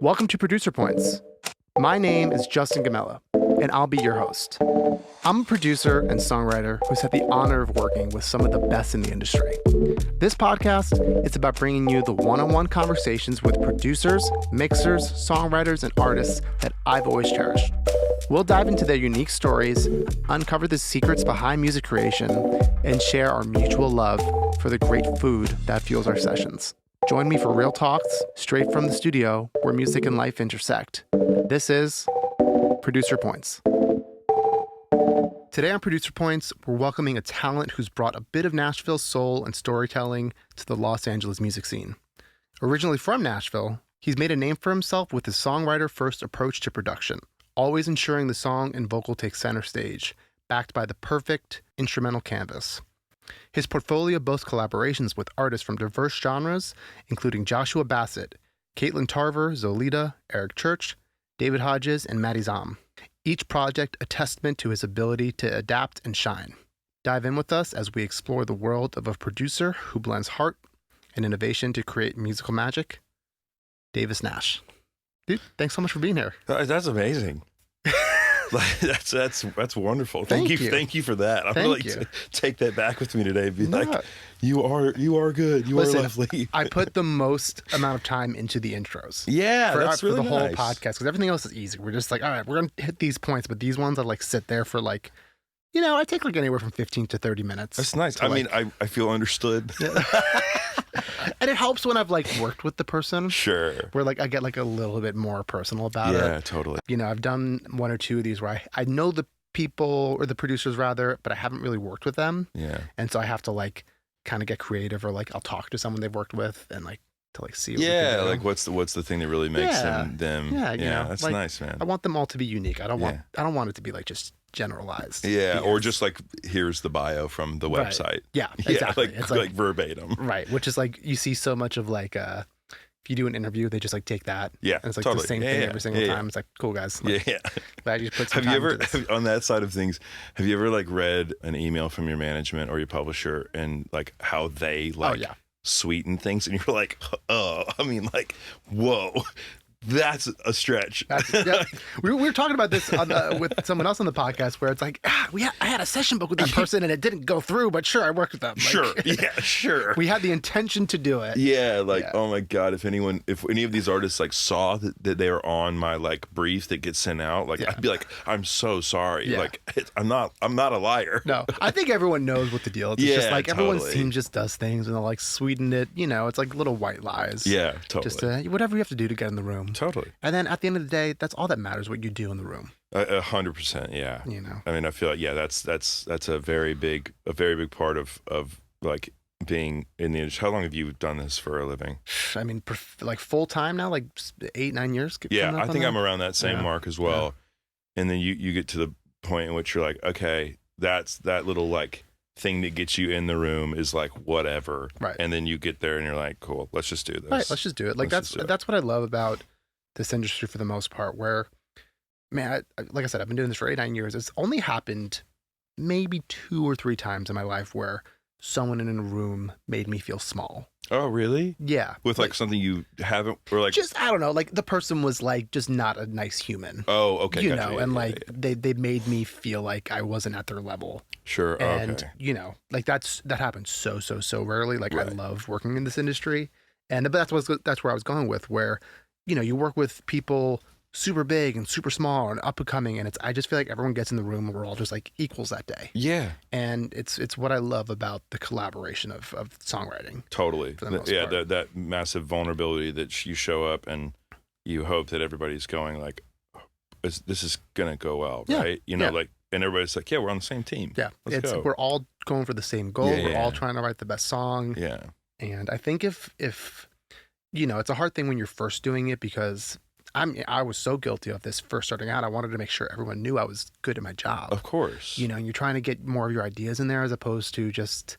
Welcome to Producer Points. My name is Justin Gammella, and I'll be your host. I'm a producer and songwriter who's had the honor of working with some of the best in the industry. This podcast is about bringing you the one-on-one conversations with producers, mixers, songwriters, and artists that I've always cherished. We'll dive into their unique stories, uncover the secrets behind music creation, and share our mutual love for the great food that fuels our sessions. Join me for real talks straight from the studio where music and life intersect. This is Producer Points. Today on Producer Points, we're welcoming a talent who's brought a bit of Nashville soul and storytelling to the Los Angeles music scene. Originally from Nashville, he's made a name for himself with his songwriter-first approach to production, always ensuring the song and vocal take center stage, backed by the perfect instrumental canvas. His portfolio boasts collaborations with artists from diverse genres, including Joshua Bassett, Katelyn Tarver, Zolita, Eric Church, David Hodges, and Maddie Zahm. Each project a testament to his ability to adapt and shine. Dive in with us as we explore the world of a producer who blends heart and innovation to create musical magic. Davis Naish. Dude, thanks so much for being here. That's amazing. That's wonderful. Thank you for that. I'm going to take that back with me today and be like, you are good. Listen, are lovely. I put the most amount of time into the intros. Yeah, that's really for the whole nice. podcast, because everything else is easy. We're just like, all right, we're going to hit these points, but these ones I sit there for I take anywhere from 15 to 30 minutes. That's nice. I mean, I feel understood. Yeah. And it helps when I've worked with the person. Sure. Where I get a little bit more personal about it. Yeah, totally. I've done one or two of these where I know the people, or the producers rather, but I haven't really worked with them. Yeah. And so I have to kind of get creative, or I'll talk to someone they've worked with and to see what we can do. What's the thing that really makes them. Yeah, that's nice, man. I want them all to be unique. I don't want it to be just generalized. Yeah, or just here's the bio from the website. Yeah, exactly. It's verbatim. Right, which is you see so much of if you do an interview, they just take that. Yeah, and it's totally. the same thing every single time. It's cool, guys. Glad you put some time into this. On that side of things, have you ever read an email from your management or your publisher and how they sweeten things, and you're whoa, that's a stretch. We were talking about this with someone else on the podcast, where it's I had a session book with that person and it didn't go through, but sure, I worked with them. Sure. We had the intention to do it. Oh my God, if any of these artists saw that they were on my brief that gets sent out, I'd be I'm so sorry. Yeah. I'm not a liar. No, I think everyone knows what the deal is. It's just everyone's totally. team just does things and they'll sweeten it. It's little white lies. Yeah, totally. Just whatever you have to do to get in the room. Totally. And then at the end of the day, that's all that matters, what you do in the room. 100%. Yeah. I mean, I feel that's a very big part of being in the industry. How long have you done this for a living? I mean, full time now, 8-9 years. Yeah, I think I'm around that same mark as well. Yeah. And then you get to the point in which you're okay, that's that little thing that gets you in the room is whatever. Right. And then you get there and you're cool, let's just do this. Right, let's just do it. That's what I love about this industry for the most part, where, man, like I said, I've been doing this for 8-9 years. It's only happened maybe 2 or 3 times in my life where someone in a room made me feel small. Oh, really? Yeah. With something you haven't, or just, I don't know, the person was just not a nice human. Oh, okay. You gotcha. know, and they made me feel like I wasn't at their level. Sure. And, okay. That happens so rarely. Right. I love working in this industry. But that's where I was going with, where, you work with people super big and super small and up and coming, and I just feel like everyone gets in the room and we're all just equals that day. Yeah. And it's what I love about the collaboration of songwriting. Totally. For the most part. That massive vulnerability that you show up and you hope that everybody's going this is gonna go well, right? And everybody's we're on the same team. Yeah. Let's go. We're all going for the same goal. We're all trying to write the best song. Yeah. And I think if it's a hard thing when you're first doing it, because I was so guilty of this first starting out. I wanted to make sure everyone knew I was good at my job. Of course. And you're trying to get more of your ideas in there as opposed to just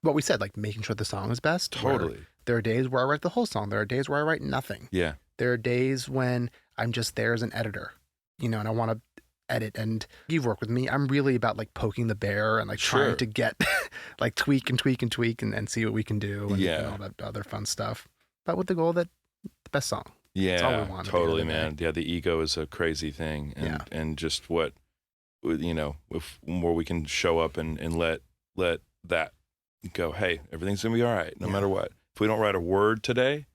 what we said, making sure the song is best. Totally. There are days where I write the whole song. There are days where I write nothing. Yeah. There are days when I'm just there as an editor, and I want to edit. And you've worked with me. I'm really about poking the bear and trying to get tweak and see what we can do and all that other fun stuff. But with the goal that the best song. That's all we Yeah, want totally, man. Yeah, the ego is a crazy thing, and just what, you know, where we can show up and let that go. Hey, everything's gonna be all right, no matter what. If we don't write a word today,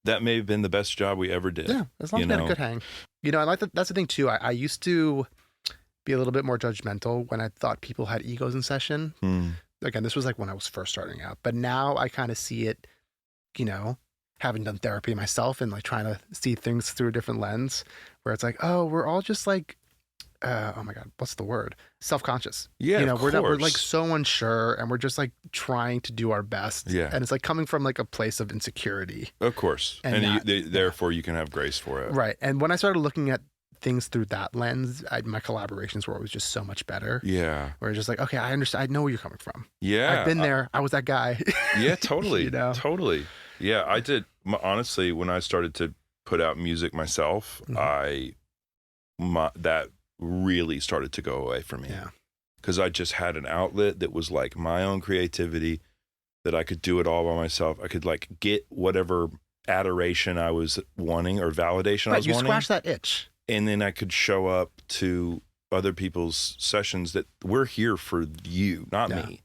that may have been the best job we ever did. Yeah, as long as we had a good hang. You know, I like that. That's the thing too. I used to be a little bit more judgmental when I thought people had egos in session. Again, this was like when I was first starting out, but now I kind of see it, you know, having done therapy myself and like trying to see things through a different lens, where it's like, oh, we're all just like, oh my God, what's the word? Self-conscious. Yeah, you know, of we're like course. so unsure, and we're just like trying to do our best. Yeah. And it's like coming from like a place of insecurity. Of course. And therefore you can have grace for it. Right. And when I started looking at things through that lens, my collaborations were always just so much better. Yeah. Where it's just like, okay, I understand. I know where you're coming from. Yeah. I've been there. I was that guy. Yeah, totally. You know? Totally. Yeah, I did. Honestly, when I started to put out music myself, that really started to go away from me. Yeah. Because I just had an outlet that was like my own creativity, that I could do it all by myself. I could like get whatever adoration I was wanting or validation I was you wanting. scratch that itch. And then I could show up to other people's sessions that we're here for you, not me.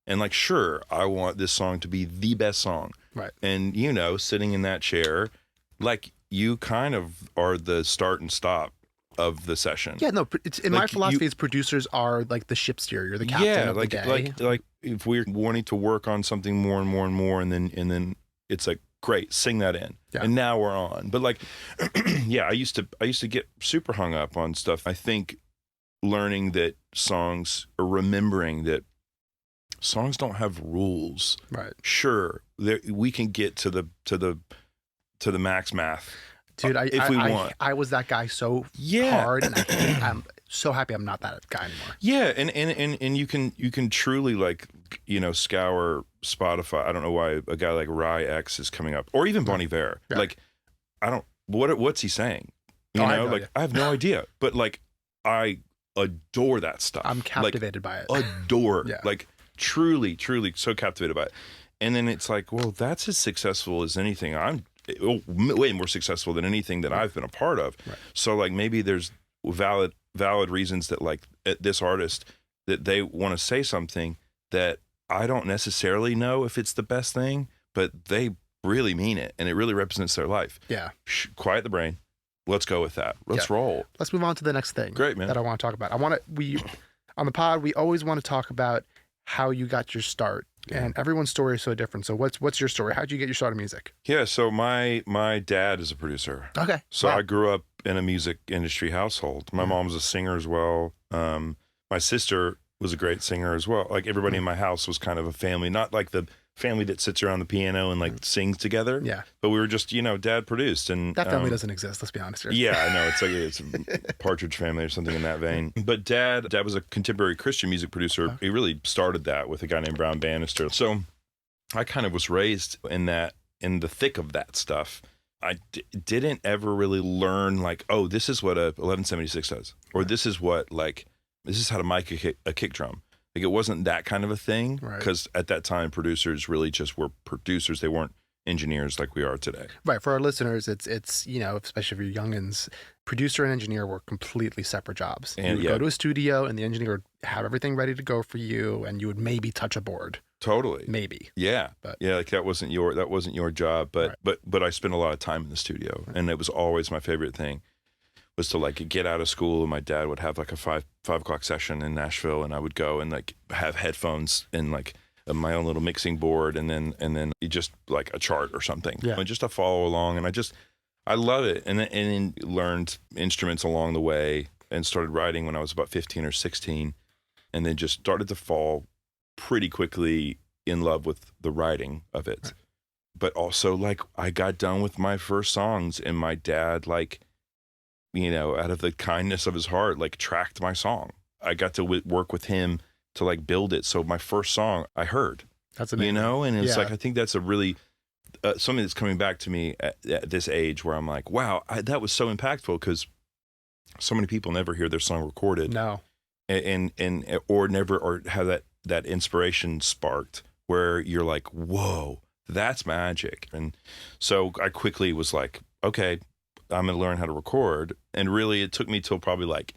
And like, sure, I want this song to be the best song. Right. And, you know, sitting in that chair, like you kind of are the start and stop of the session. Yeah, no, it's in my philosophy is producers are like the ship steer. You're the captain of the day. Like if we're wanting to work on something more and more and more, and then it's like, great, sing that in. Yeah. And now we're on. But like, yeah, I used to get super hung up on stuff. I think learning that songs, or remembering that songs don't have rules. Right. Sure, we can get to the max math. Dude, if we want. I was that guy so hard, and I'm so happy I'm not that guy anymore. Yeah, and you can truly, like, you know, scour Spotify. I don't know why a guy like Rye X is coming up, or even Bon Iver. Yeah. Like, I don't. What's he saying? You know, I have no idea. But like, I adore that stuff. I'm captivated by it. Adore, like truly so captivated by it. And then it's like, well, that's as successful as anything. I'm way more successful than anything that I've been a part of. Right. So like, maybe there's valid reasons that like this artist, that they want to say something that I don't necessarily know if it's the best thing, but they really mean it and it really represents their life. Yeah. Quiet the brain. Let's go with that. Let's roll. Let's move on to the next thing. Great, man. That I want to talk about. On the pod, we always want to talk about how you got your start. Yeah. And everyone's story is so different. So what's your story? How'd you get your start in music? Yeah, so my dad is a producer. Okay. So I grew up in a music industry household. My mom was a singer as well. My sister was a great singer as well. Like, everybody in my house was kind of a family, not like the family that sits around the piano and like sings together. Yeah. But we were just, you know, dad produced, and that family doesn't exist, let's be honest here. Yeah, I know. It's a Partridge Family or something in that vein. But dad was a contemporary Christian music producer. He really started that with a guy named Brown Bannister. So I kind of was raised in the thick of that stuff. I didn't ever really learn like, oh, this is what a 1176 does, or this is how to mic a kick drum. Like, it wasn't that kind of a thing, because at that time producers really just were producers. They weren't engineers like we are today. Right. For our listeners, it's you know, especially for youngins, producer and engineer were completely separate jobs. And you would go to a studio and the engineer would have everything ready to go for you, and you would maybe touch a board. Totally. Maybe. Yeah. But like, that wasn't your job, but I spent a lot of time in the studio, and it was always my favorite thing was to like get out of school, and my dad would have like a 5 o'clock session in Nashville, and I would go and like have headphones and like my own little mixing board, and then just like a chart or something, and just to follow along. And I love it. And then learned instruments along the way, and started writing when I was about 15 or 16, and then just started to fall pretty quickly in love with the writing of it. Right. But also, like, I got done with my first songs, and my dad, like, you know, out of the kindness of his heart, like, tracked my song. I got to work with him to like build it. So my first song I heard, that's amazing. You know, and it's like, I think that's a really, something that's coming back to me at this age, where I'm like, wow, that was so impactful, because so many people never hear their song recorded. No. Or never have that inspiration sparked, where you're like, whoa, that's magic. And so I quickly was like, okay, I'm going to learn how to record. And really, it took me till probably like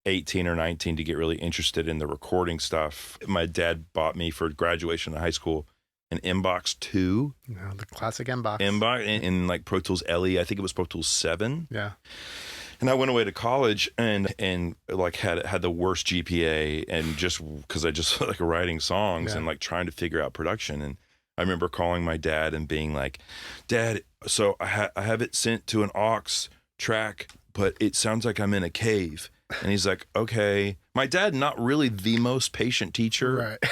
18 or 19 to get really interested in the recording stuff. My dad bought me for graduation in high school an Mbox 2. The classic Mbox. In like Pro Tools LE. I think it was Pro Tools 7. Yeah. And I went away to college and like had the worst GPA, and just because I just like writing songs and like trying to figure out production. And I remember calling my dad and being like, Dad, so I have it sent to an aux track, but it sounds like I'm in a cave. And he's like, okay. My dad, not really the most patient teacher, right.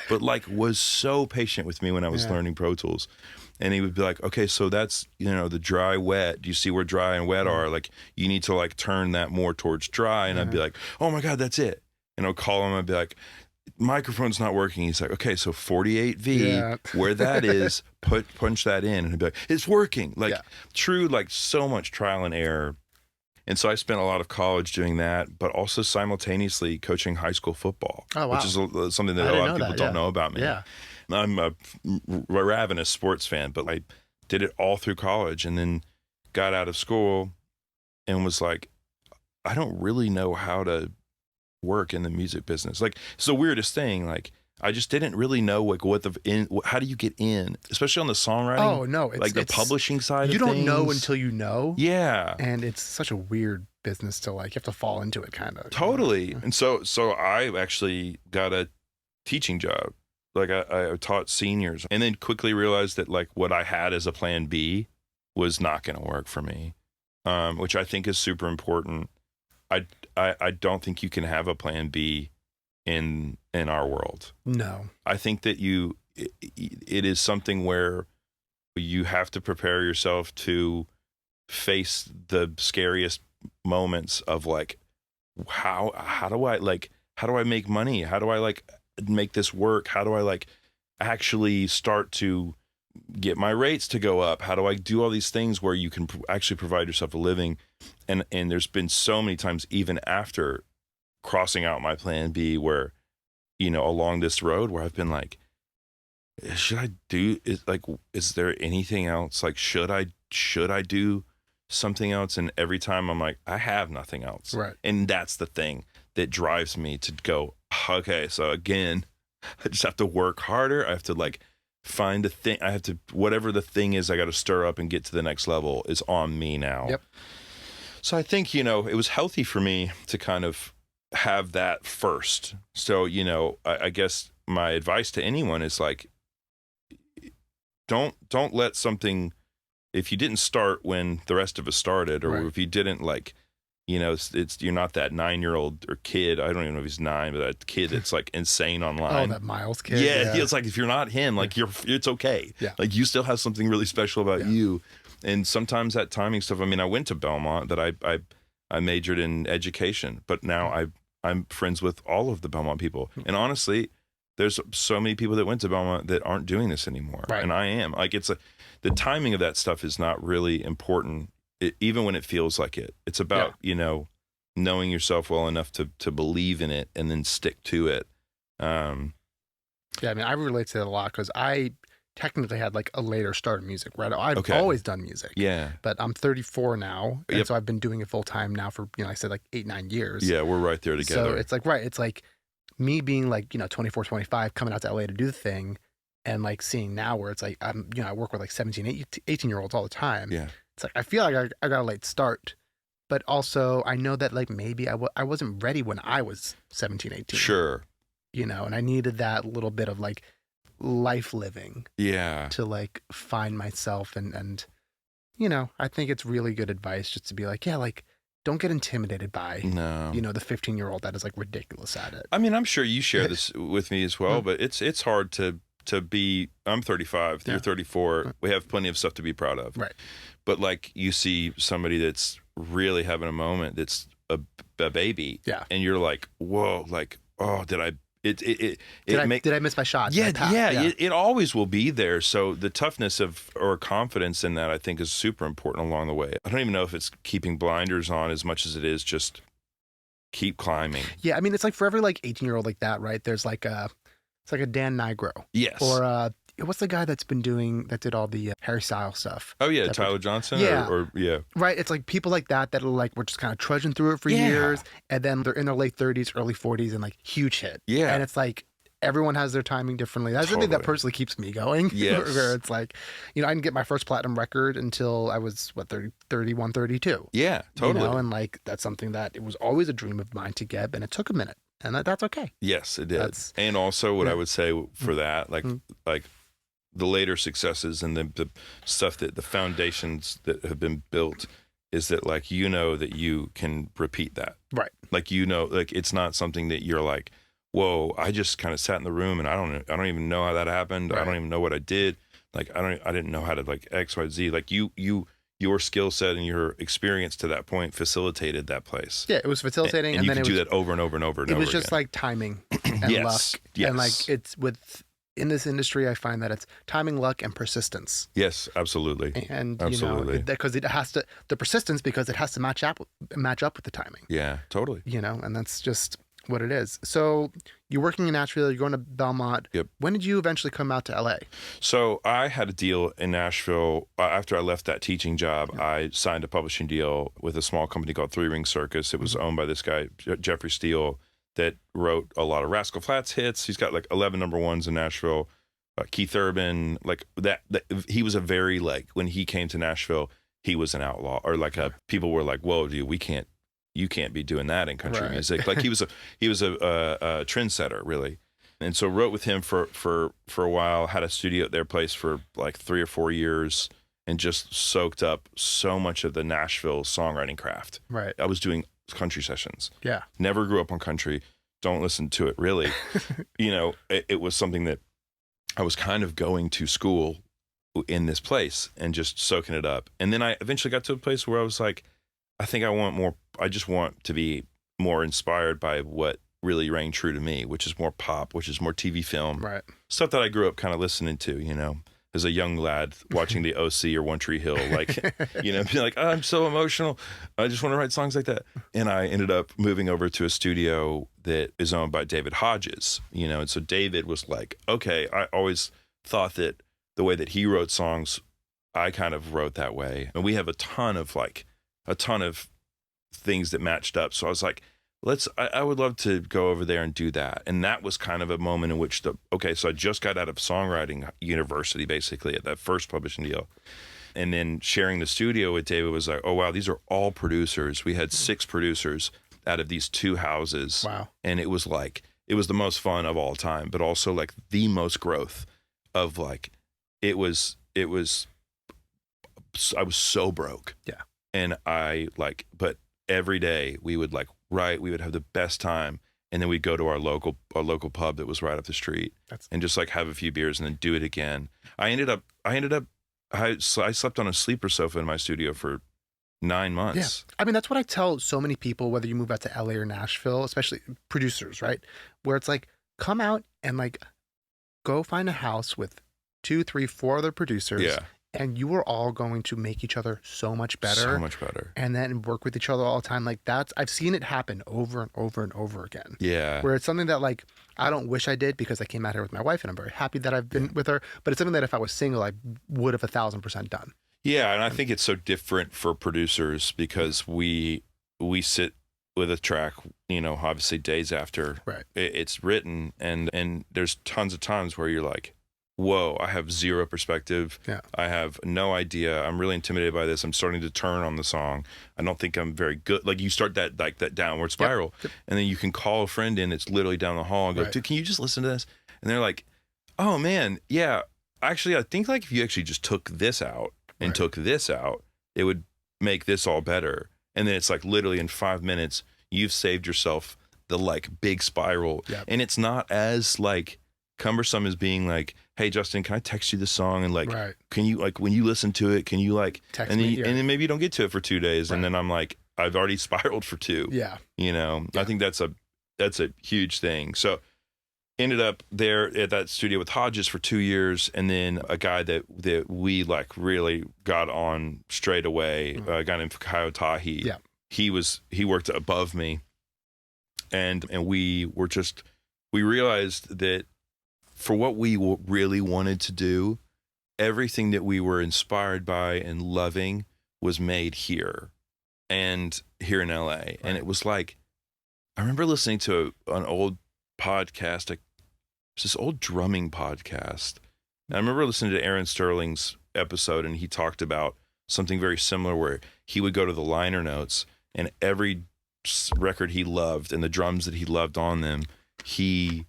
but like was so patient with me when I was learning Pro Tools. And he would be like, okay, so that's, the dry, wet. Do you see where dry and wet are? Like, you need to like turn that more towards dry. And I'd be like, oh my God, that's it. And I'll call him. I'd be like, microphone's not working. He's like, okay, so 48V, where that is, punch that in. And I'd be like, it's working. Like true, like so much trial and error. And so I spent a lot of college doing that, but also simultaneously coaching high school football, which is something that a lot of people don't know about me. Yeah. I'm a ravenous sports fan, but I did it all through college and then got out of school and was like, I don't really know how to work in the music business. Like, it's the weirdest thing. Like, I just didn't really know like how do you get in, especially on the songwriting. Oh no, it's the publishing side. You don't things. Know until you know. Yeah, and it's such a weird business to like. You have to fall into it, kind of. Totally. You know? And so I actually got a teaching job. Like I taught seniors, and then quickly realized that like what I had as a plan B was not going to work for me, which I think is super important. I don't think you can have a plan B in our world. No. I think that it is something where you have to prepare yourself to face the scariest moments of like, how do I make money? How do I like make this work? How do I like actually start to get my rates to go up? How do I do all these things where you can actually provide yourself a living? And there's been so many times, even after crossing out my plan B, where, along this road where I've been like, should I do is there anything else? Like, should I do something else? And every time I'm like, I have nothing else. Right. And that's the thing that drives me to go, okay, so again, I just have to work harder. I have to like find a thing. I have to, whatever the thing is, I got to stir up and get to the next level is on me now. Yep. So I think, it was healthy for me to kind of have that first. So, I guess my advice to anyone is like, don't let something, if you didn't start when the rest of us started, or if you didn't like, it's you're not that 9-year-old or kid. I don't even know if he's 9, but that kid that's like insane online. Oh, that Miles kid. Yeah. It's like, if you're not him, like it's okay. Yeah. Like you still have something really special about you. And sometimes that timing stuff, I mean, I went to Belmont, that I majored in education, but now I'm friends with all of the Belmont people. And honestly, there's so many people that went to Belmont that aren't doing this anymore. Right. And I am. Like, the timing of that stuff is not really important, even when it feels like it. It's about, knowing yourself well enough to believe in it and then stick to it. I mean, I relate to that a lot because I technically had like a later start in music, right? I've always done music. Yeah. But I'm 34 now. And so I've been doing it full time now for, I said like 8-9 years. Yeah, we're right there together. So it's like, right. It's like me being like, 24, 25, coming out to LA to do the thing, and like seeing now where it's like, I'm, I work with like 17, 18-year-olds all the time. Yeah. It's like, I feel like I got a late start, but also I know that like maybe I wasn't ready when I was 17, 18. Sure. And I needed that little bit of like life living to like find myself and I think it's really good advice just to be like, like don't get intimidated by the 15-year-old that is like ridiculous at it. I mean, I'm sure you share this with me as well, but it's hard to be, I'm 35, you're 34, we have plenty of stuff to be proud of, right? But like you see somebody that's really having a moment that's a baby, and you're like, whoa, like, oh, did I miss my shot? It always will be there. So the toughness or confidence in that, I think, is super important along the way. I don't even know if it's keeping blinders on as much as it is just keep climbing. Yeah, I mean, it's like for every like 18-year-old like that, right? There's like it's like a Dan Nigro. Yes. Or what's the guy that did all the Harry Styles stuff? Oh yeah, Tyler Johnson. Yeah. Or yeah. Right. It's like people like that are like, we're just kind of trudging through it for years. And then they're in their late 30s, early 40s and like huge hit. Yeah. And it's like, everyone has their timing differently. That's something that personally keeps me going. Yes. Where it's like, I didn't get my first platinum record until I was, 31, 32. Yeah, totally. And like, that's something that it was always a dream of mine to get, and it took a minute. And that's okay. Yes, it did. And also what I would say for that, like the later successes and the stuff that the foundations that have been built is that like, that you can repeat that. Right. Like, like it's not something that you're like, whoa, I just kind of sat in the room and I don't even know how that happened. Right. I don't even know what I did. Like, I didn't know how to like X, Y, Z. Like your skill set and your experience to that point facilitated that place. Yeah, it was facilitating. And you can do that over and over and over and over again. It was just like timing and luck. Yes. And like in this industry, I find that it's timing, luck, and persistence. Yes, absolutely. And because it has to, the persistence, because it has to match up with the timing. Yeah, totally. And that's just what it is. So you're working in Nashville, you're going to Belmont. Yep. When did you eventually come out to LA? So I had a deal in Nashville. After I left that teaching job, I signed a publishing deal with a small company called Three Ring Circus. It was owned by this guy, Jeffrey Steele, that wrote a lot of Rascal Flatts hits. He's got like 11 number ones in Nashville. Keith Urban, like that. He was a very, like, when he came to Nashville, he was an outlaw, or like people were like, whoa, dude, you can't be doing that in country music. Like he was a trendsetter, really. And so wrote with him for a while, had a studio at their place for like 3 or 4 years, and just soaked up so much of the Nashville songwriting craft. Right. I was doing country sessions. Yeah. Never grew up on country. Don't listen to it, really. It was something that I was kind of going to school in this place and just soaking it up. And then I eventually got to a place where I was like, I think I just want to be more inspired by what really rang true to me, which is more pop, which is more TV film. Right. Stuff that I grew up kind of listening to, as a young lad watching the OC or One Tree Hill, like, being like, oh, I'm so emotional. I just want to write songs like that. And I ended up moving over to a studio that is owned by David Hodges, and so David was like, okay, I always thought that the way that he wrote songs, I kind of wrote that way. And we have a ton of things that matched up. So I was like, I would love to go over there and do that. And that was kind of a moment in which so I just got out of songwriting university, basically, at that first publishing deal. And then sharing the studio with David was like, oh, wow, these are all producers. We had 6 producers out of these 2 houses. Wow. And it was the most fun of all time, but also like the most growth of like, I was so broke. Yeah. And but every day we would write, we would have the best time. And then we'd go to our local pub that was right up the street and just like have a few beers and then do it again. I slept on a sleeper sofa in my studio for 9 months. Yeah. I mean, that's what I tell so many people, whether you move out to LA or Nashville, especially producers, right? Where it's like, come out and like go find a house with 2, 3, 4 other producers. Yeah. And you are all going to make each other so much better. So much better. And then work with each other all the time. Like I've seen it happen over and over and over again. Yeah. Where it's something that like, I don't wish I did, because I came out here with my wife and I'm very happy that I've been with her. But it's something that if I was single, I would have 1,000% done. Yeah. And I think it's so different for producers because we sit with a track, obviously days after it's written. And there's tons of times where you're like, whoa, I have zero perspective. Yeah. I have no idea. I'm really intimidated by this. I'm starting to turn on the song. I don't think I'm very good. Like you start that downward spiral. Yep. And then you can call a friend in, it's literally down the hall and go, dude, can you just listen to this? And they're like, oh man, yeah. Actually, I think like if you actually just took this out and took this out, it would make this all better. And then it's like literally in 5 minutes, you've saved yourself the like big spiral. Yep. And it's not as like cumbersome as being like, hey Justin, can I text you this song, and like can you like when you listen to it, can you like text and then me, and then maybe you don't get to it for 2 days and then I'm like, I've already spiraled for 2. Yeah. I think that's a huge thing. So ended up there at that studio with Hodges for 2 years, and then a guy that we like really got on straight away, a guy named Kyle Tahi. Yeah. He worked above me, and we realized that for what we really wanted to do, everything that we were inspired by and loving was made here and here in LA. Right. And it was like, I remember listening to an old podcast, it's this old drumming podcast. And I remember listening to Aaron Sterling's episode, and he talked about something very similar where he would go to the liner notes, and every record he loved and the drums that he loved on them, he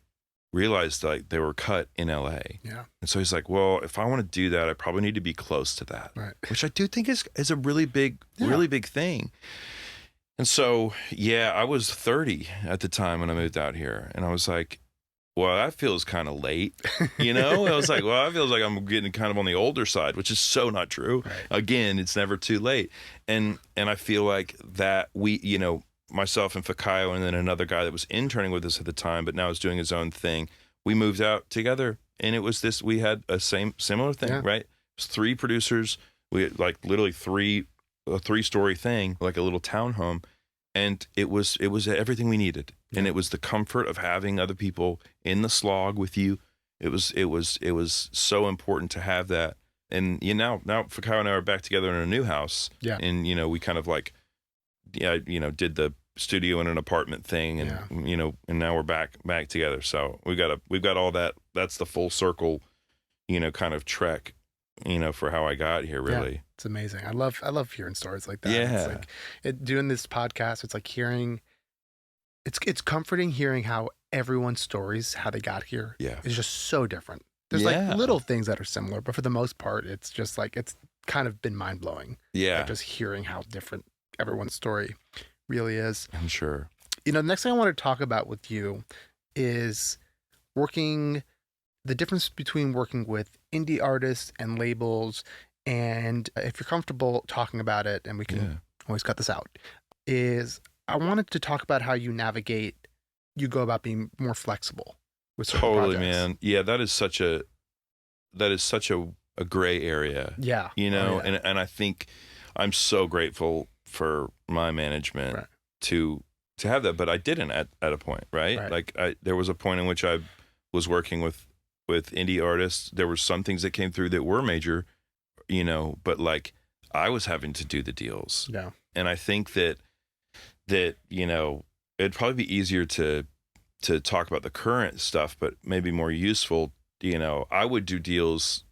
realized like they were cut in LA. Yeah. And so he's like, well, if I want to do that, I probably need to be close to that. Right. Which I do think is a really big thing. And so, yeah, I was 30 at the time when I moved out here. And I was like, well, that feels kind of late, I was like, well, that feels like I'm getting kind of on the older side, which is so not true. Right. Again, it's never too late. And I feel like that we, myself and Fakayo and then another guy that was interning with us at the time, but now is doing his own thing. We moved out together, and it was we had a similar thing, right? It was 3 producers. We had like literally a 3-story thing, like a little townhome. And it was everything we needed. Yeah. And it was the comfort of having other people in the slog with you. It was so important to have that. And now Fakayo and I are back together in a new house. Yeah. And we kind of like did the studio in an apartment thing, and and now we're back together. So we've got all that. That's the full circle, kind of trek, for how I got here, really. Yeah, it's amazing. I love hearing stories like that. Yeah. It's like doing this podcast, it's like hearing, it's comforting hearing how everyone's stories, how they got here, is just so different. There's like little things that are similar, but for the most part, it's just like, it's kind of been mind blowing. Yeah. Like just hearing how different everyone's story really is. I'm sure. The next thing I want to talk about with you is the difference between working with indie artists and labels. And if you're comfortable talking about it, and we can always cut this out, is I wanted to talk about how you go about being more flexible with certain projects. Man. Yeah, that is such a gray area. Yeah. And I think I'm so grateful for my management to have that, but I didn't at a point, right? Like there was a point in which I was working with indie artists. There were some things that came through that were major, but like I was having to do the deals. Yeah. And I think that it'd probably be easier to talk about the current stuff, but maybe more useful. I would do deals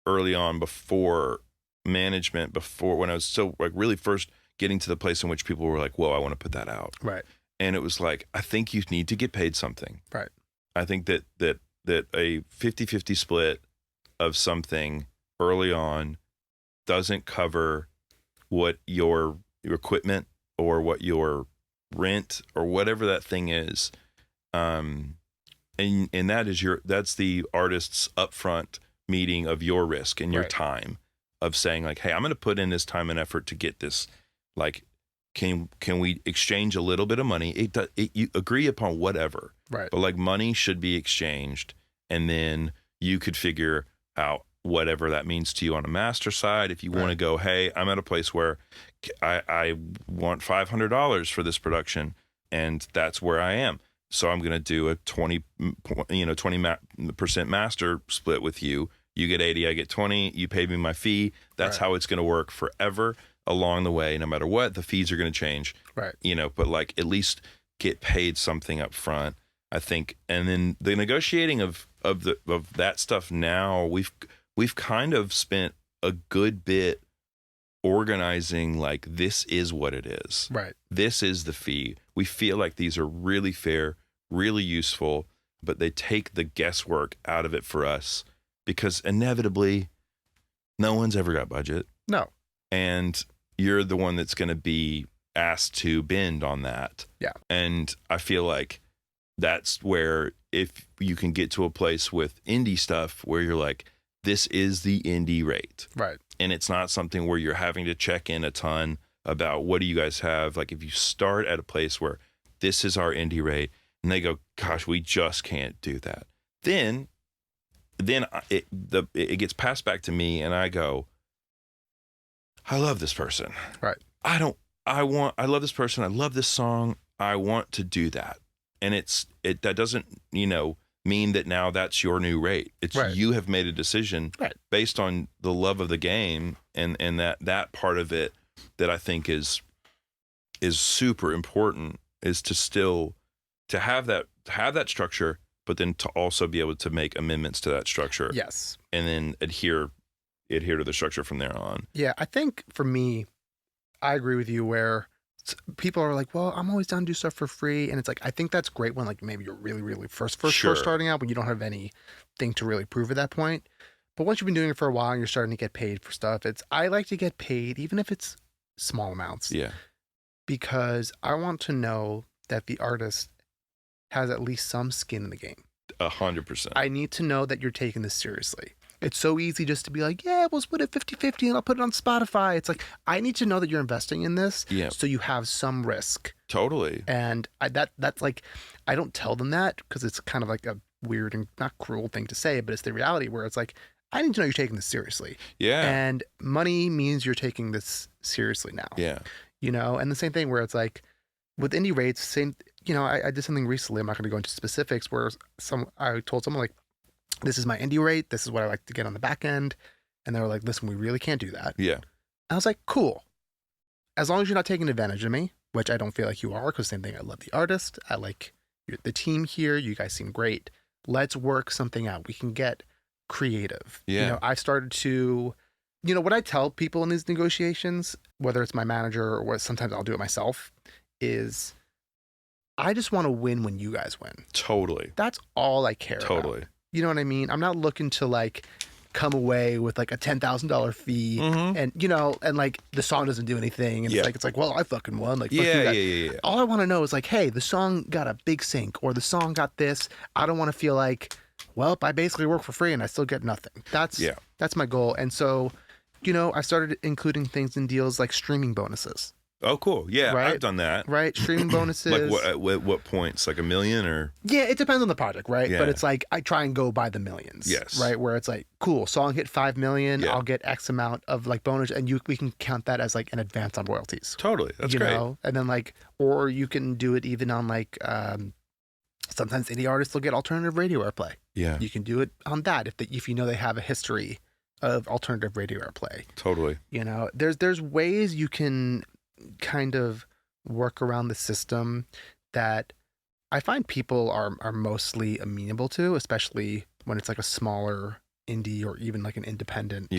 early on before management, when I was so like really first getting to the place in which people were like, whoa, I want to put that out. Right. And it was like, I think you need to get paid something. Right. I think that a 50-50 split of something early on doesn't cover what your equipment or what your rent or whatever that thing is. And that's the artist's upfront meeting of your risk and your time of saying like, hey, I'm going to put in this time and effort to get this. Like, can we exchange a little bit of money? You agree upon whatever, right? But like money should be exchanged, and then you could figure out whatever that means to you on a master side. If you want to go, hey, I'm at a place where I want $500 for this production, and that's where I am. So I'm going to do a 20% master split with you. You get 80, I get 20. You pay me my fee. That's how it's going to work forever. Along the way, no matter what, the fees are going to change, right? But like at least get paid something up front, I think. And then the negotiating of that stuff now, we've kind of spent a good bit organizing like this is what it is, right? This is the fee. We feel like these are really fair, really useful, but they take the guesswork out of it for us because inevitably, no one's ever got budget. No, and you're the one that's going to be asked to bend on that. Yeah. And I feel like that's where if you can get to a place with indie stuff where you're like, this is the indie rate. Right. And it's not something where you're having to check in a ton about what do you guys have. Like if you start at a place where this is our indie rate and they go, gosh, we just can't do that. Then it gets passed back to me and I go, I love this person. Right. I love this person. I love this song. I want to do that. And that doesn't, mean that now that's your new rate. It's you have made a decision based on the love of the game and that part of it that I think is super important, is to still to have that structure, but then to also be able to make amendments to that structure. Yes. And then adhere to the structure from there on. Yeah, I think for me, I agree with you where people are like, well, I'm always down to do stuff for free. And it's like, I think that's great when like maybe you're really, really first starting out, when you don't have anything to really prove at that point. But once you've been doing it for a while and you're starting to get paid for stuff, I like to get paid, even if it's small amounts. Yeah. Because I want to know that the artist has at least some skin in the game. 100%. I need to know that you're taking this seriously. It's so easy just to be like, yeah, we'll split it 50-50 and I'll put it on Spotify. It's like, I need to know that you're investing in this so you have some risk. Totally. And that's like, I don't tell them that because it's kind of like a weird and not cruel thing to say, but it's the reality where it's like, I need to know you're taking this seriously. Yeah. And money means you're taking this seriously now. Yeah. You know, and the same thing where it's like, with indie rates, I did something recently, I'm not going to go into specifics, where I told someone like, this is my indie rate, this is what I like to get on the back end. And they were like, listen, we really can't do that. Yeah. I was like, cool. As long as you're not taking advantage of me, which I don't feel like you are, because same thing, I love the artist. I like the team here. You guys seem great. Let's work something out. We can get creative. Yeah. I started to, what I tell people in these negotiations, whether it's my manager or what sometimes I'll do it myself, is I just want to win when you guys win. Totally. That's all I care about. Totally. You know what I mean? I'm not looking to like come away with like a $10,000 fee and, and like the song doesn't do anything. And it's like, well, I fucking won. Like, yeah. All I want to know is like, hey, the song got a big sync or the song got this. I don't want to feel like, well, I basically work for free and I still get nothing. That's my goal. And so, I started including things in deals like streaming bonuses. Oh, cool. Yeah, right? I've done that. Right, streaming bonuses. Like what points? Like $1 million or? Yeah, it depends on the project, right? Yeah. But it's like, I try and go by the millions. Yes. Right, where it's like, cool, song hit 5 million, I'll get X amount of like bonus, and we can count that as like an advance on royalties. Totally, that's great. And then like, or you can do it even on like, sometimes indie artists will get alternative radio airplay. Yeah. You can do it on that if they have a history of alternative radio airplay. Totally. There's ways you can kind of work around the system that I find people are mostly amenable to, especially when it's like a smaller indie or even like an independent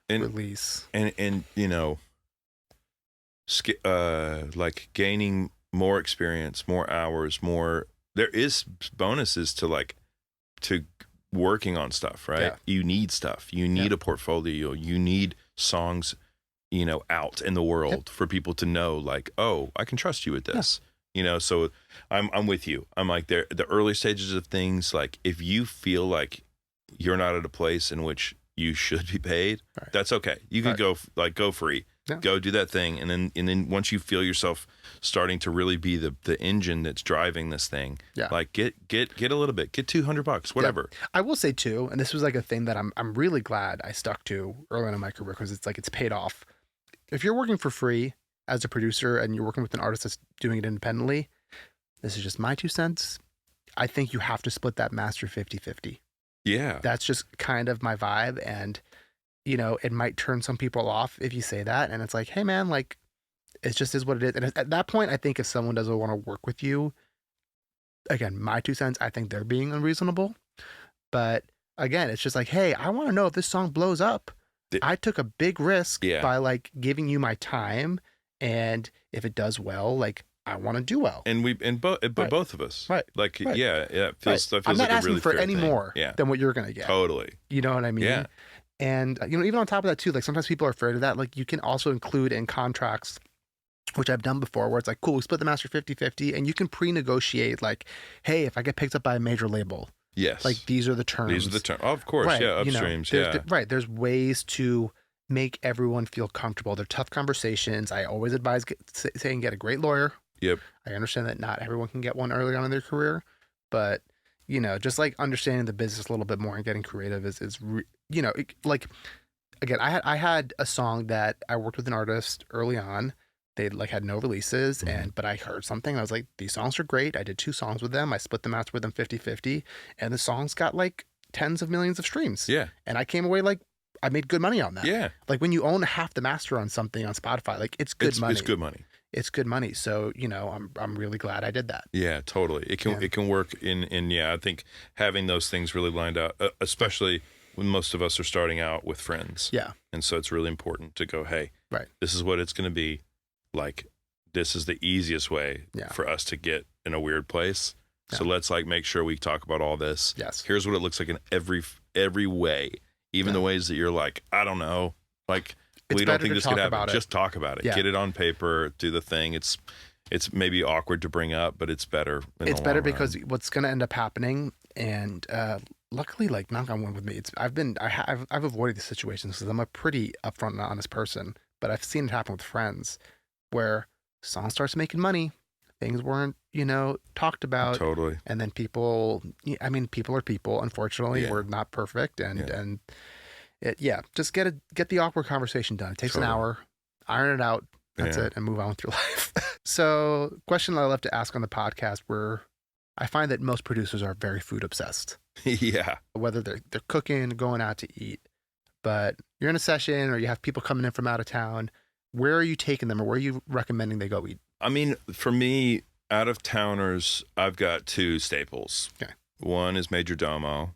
release. And like gaining more experience, more hours, there is bonuses to working on stuff, right? Yeah. You need stuff. You need a portfolio. You need songs out in the world for people to know, like, oh, I can trust you with this. So I'm with you. I'm like, the early stages of things, like if you feel like you're not at a place in which you should be paid, that's okay. You can go free. Go do that thing, and then once you feel yourself starting to really be the engine that's driving this thing, like get a little bit, get $200, whatever. Yeah. I will say too, and this was like a thing that I'm really glad I stuck to early on in my career, because it's like it's paid off. If you're working for free as a producer and you're working with an artist that's doing it independently, this is just my 2 cents. I think you have to split that master 50-50. Yeah. That's just kind of my vibe. And, it might turn some people off if you say that. And it's like, hey man, like it just is what it is. And at that point, I think if someone doesn't want to work with you, again, my 2 cents, I think they're being unreasonable. But again, it's just like, hey, I want to know if this song blows up. I took a big risk by like giving you my time, and if it does well, like I want to do well. And both of us, right? Like it feels. That feels I'm not like asking a really for fair any thing. more than what you're gonna get. Totally. You know what I mean? Yeah. And even on top of that too, like sometimes people are afraid of that. Like you can also include in contracts, which I've done before, where it's like, cool, we split the master 50-50, and you can pre-negotiate like, hey, if I get picked up by a major label. Yes. Like these are the terms. These are the terms. Oh, of course. Right. Yeah. Upstreams. Right. There's ways to make everyone feel comfortable. They're tough conversations. I always advise saying get a great lawyer. Yep. I understand that not everyone can get one early on in their career, but just like understanding the business a little bit more and getting creative is like, again, I had a song that I worked with an artist early on They like had no releases, but I heard something and I was like, these songs are great. I did 2 songs with them. I split them out with them 50-50, and the songs got like tens of millions of streams. Yeah. And I came away like, I made good money on that. Yeah. Like when you own half the master on something on Spotify, like it's good money. It's good money. It's good money. So, I'm really glad I did that. Yeah, totally. It can work in I think having those things really lined out, especially when most of us are starting out with friends. Yeah. And so it's really important to go, hey, right, this is what it's going to be. Like, this is the easiest way for us to get in a weird place. Yeah. So let's like make sure we talk about all this. Yes. Here's what it looks like in every way, even the ways that you're like, I don't know, like we don't think this could happen. Just talk about it. Yeah. Get it on paper. Do the thing. It's maybe awkward to bring up, but it's better. It's better because what's going to end up happening, and luckily, like knock on wood with me, I've avoided these situations because I'm a pretty upfront and honest person. But I've seen it happen with friends, where song starts making money, things weren't talked about, totally, and then people are people. Unfortunately, we're not perfect, and just get the awkward conversation done. It takes an hour, iron it out. That's it, and move on with your life. So, question that I love to ask on the podcast, where I find that most producers are very food obsessed. Yeah. Whether they're cooking, going out to eat, but you're in a session or you have people coming in from out of town. Where are you taking them, or where are you recommending they go eat? I mean, for me, out of towners, I've got 2 staples. Okay. One is Major Domo.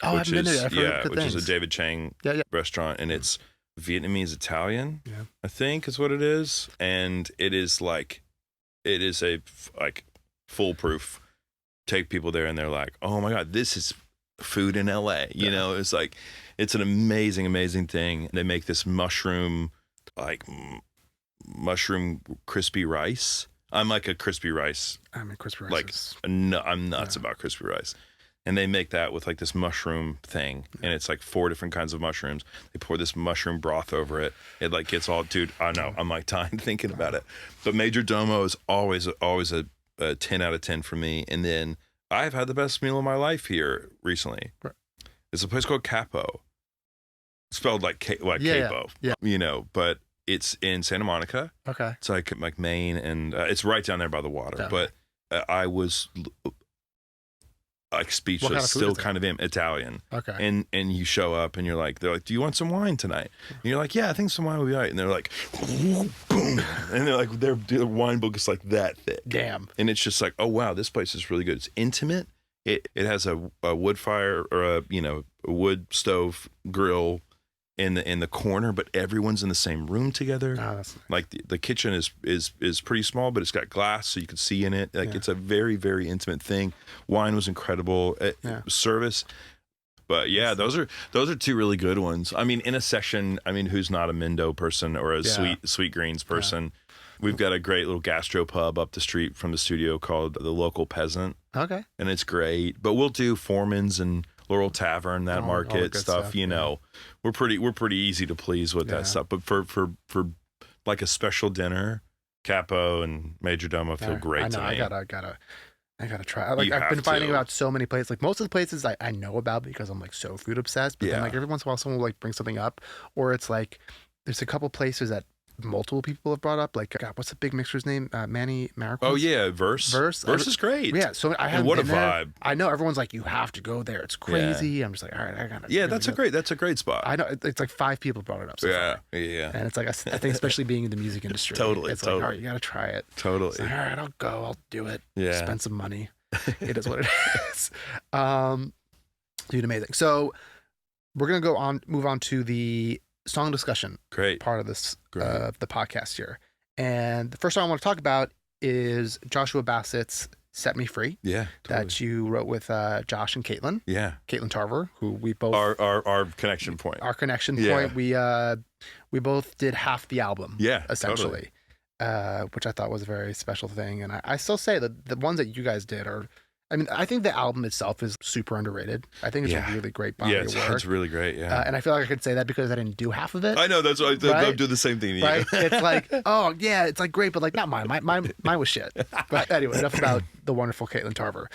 Oh, I've been there. I've heard which is a David Chang restaurant, and it's Vietnamese Italian, I think is what it is. And it is a foolproof. Take people there and they're like, oh my God, this is food in LA. It's like, it's an amazing, amazing thing. They make this mushroom crispy rice. I'm like a crispy rice. I'm a crispy rice. Like, I'm nuts about crispy rice. And they make that with like this mushroom thing. And it's like 4 different kinds of mushrooms. They pour this mushroom broth over it. It like gets all, dude, I know, I'm like dying thinking about it. But Major Domo is always a 10 out of 10 for me. And then I've had the best meal of my life here recently. Right. It's a place called Capo. Spelled like capo, but it's in Santa Monica. Okay. It's like Maine, and it's right down there by the water. Yeah. But I was like speechless, still kind of Italian. Okay. And you show up and they're like, do you want some wine tonight? And you're like, yeah, I think some wine will be all right. And they're like, boom. And they're like, their wine book is like that thick. Damn. And it's just like, oh wow, this place is really good. It's intimate. It has a wood fire or a wood stove grill in the corner, but everyone's in the same room together. Oh, that's nice. Like the kitchen is pretty small, but it's got glass so you can see in it. Like it's a very, very intimate thing. Wine was incredible. Service. But yeah, those are 2 really good ones. I mean, in a session, who's not a Mindo person or a sweet greens person? We've got a great little gastro pub up the street from the studio called The Local Peasant. Okay. And it's great. But we'll do Foreman's and Laurel Tavern, that market stuff, We're pretty easy to please with that stuff. But for like a special dinner, Capo and Major Domo feel great to me. I gotta try. Like I've been finding about so many places. Like most of the places I know about because I'm like so food obsessed. But then like every once in a while someone will like bring something up, or it's like there's a couple places that multiple people have brought up. Like, God, what's the big mixer's name? Manny Maricles? Oh yeah, Verse is great. Yeah, so I have. What a vibe! There. I know everyone's like, you have to go there. It's crazy. Yeah. I'm just like, all right, I gotta. Yeah, that's a great spot. I know it's like 5 people brought it up. So far. Yeah. And it's like I think especially being in the music industry, it's like, all right, you gotta try it. Totally. Like, all right, I'll go. I'll do it. Yeah. Spend some money. It is what it is. Dude, amazing. So we're gonna move on to the song discussion part of this the podcast here, and the first song I want to talk about is Joshua Bassett's "Set Me Free." Yeah, totally. That you wrote with Josh and Katelyn. Yeah, Katelyn Tarver, who we both our connection point. Our connection point. We both did half the album. Yeah, essentially, which I thought was a very special thing, and I still say that the ones that you guys did are. I think the album itself is super underrated. I think it's a really great body of work. Yeah, it's really great, and I feel like I could say that because I didn't do half of it. I know, that's why I'm doing the same thing to you. Right? It's like, oh, yeah, it's like great, but like not mine. Mine was shit. But anyway, enough about the wonderful Katelyn Tarver.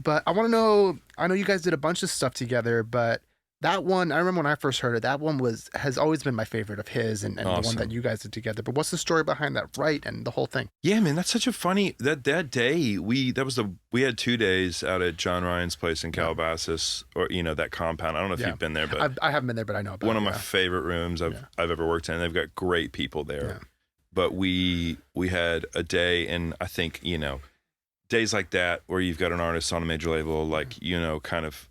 But I want to know, I know you guys did a bunch of stuff together, but That one, I remember when I first heard it, that one has always been my favorite of his and Awesome. The one that you guys did together. But what's the story behind that and the whole thing? Yeah, man, that's such a funny, that day, we had 2 days out at John Ryan's place in Calabasas, or, that compound. I don't know if you've been there, but I haven't been there, but I know about one it. One of my favorite rooms I've ever worked in. They've got great people there. Yeah. But we had a day, and I think, days like that where you've got an artist on a major label, like, kind of,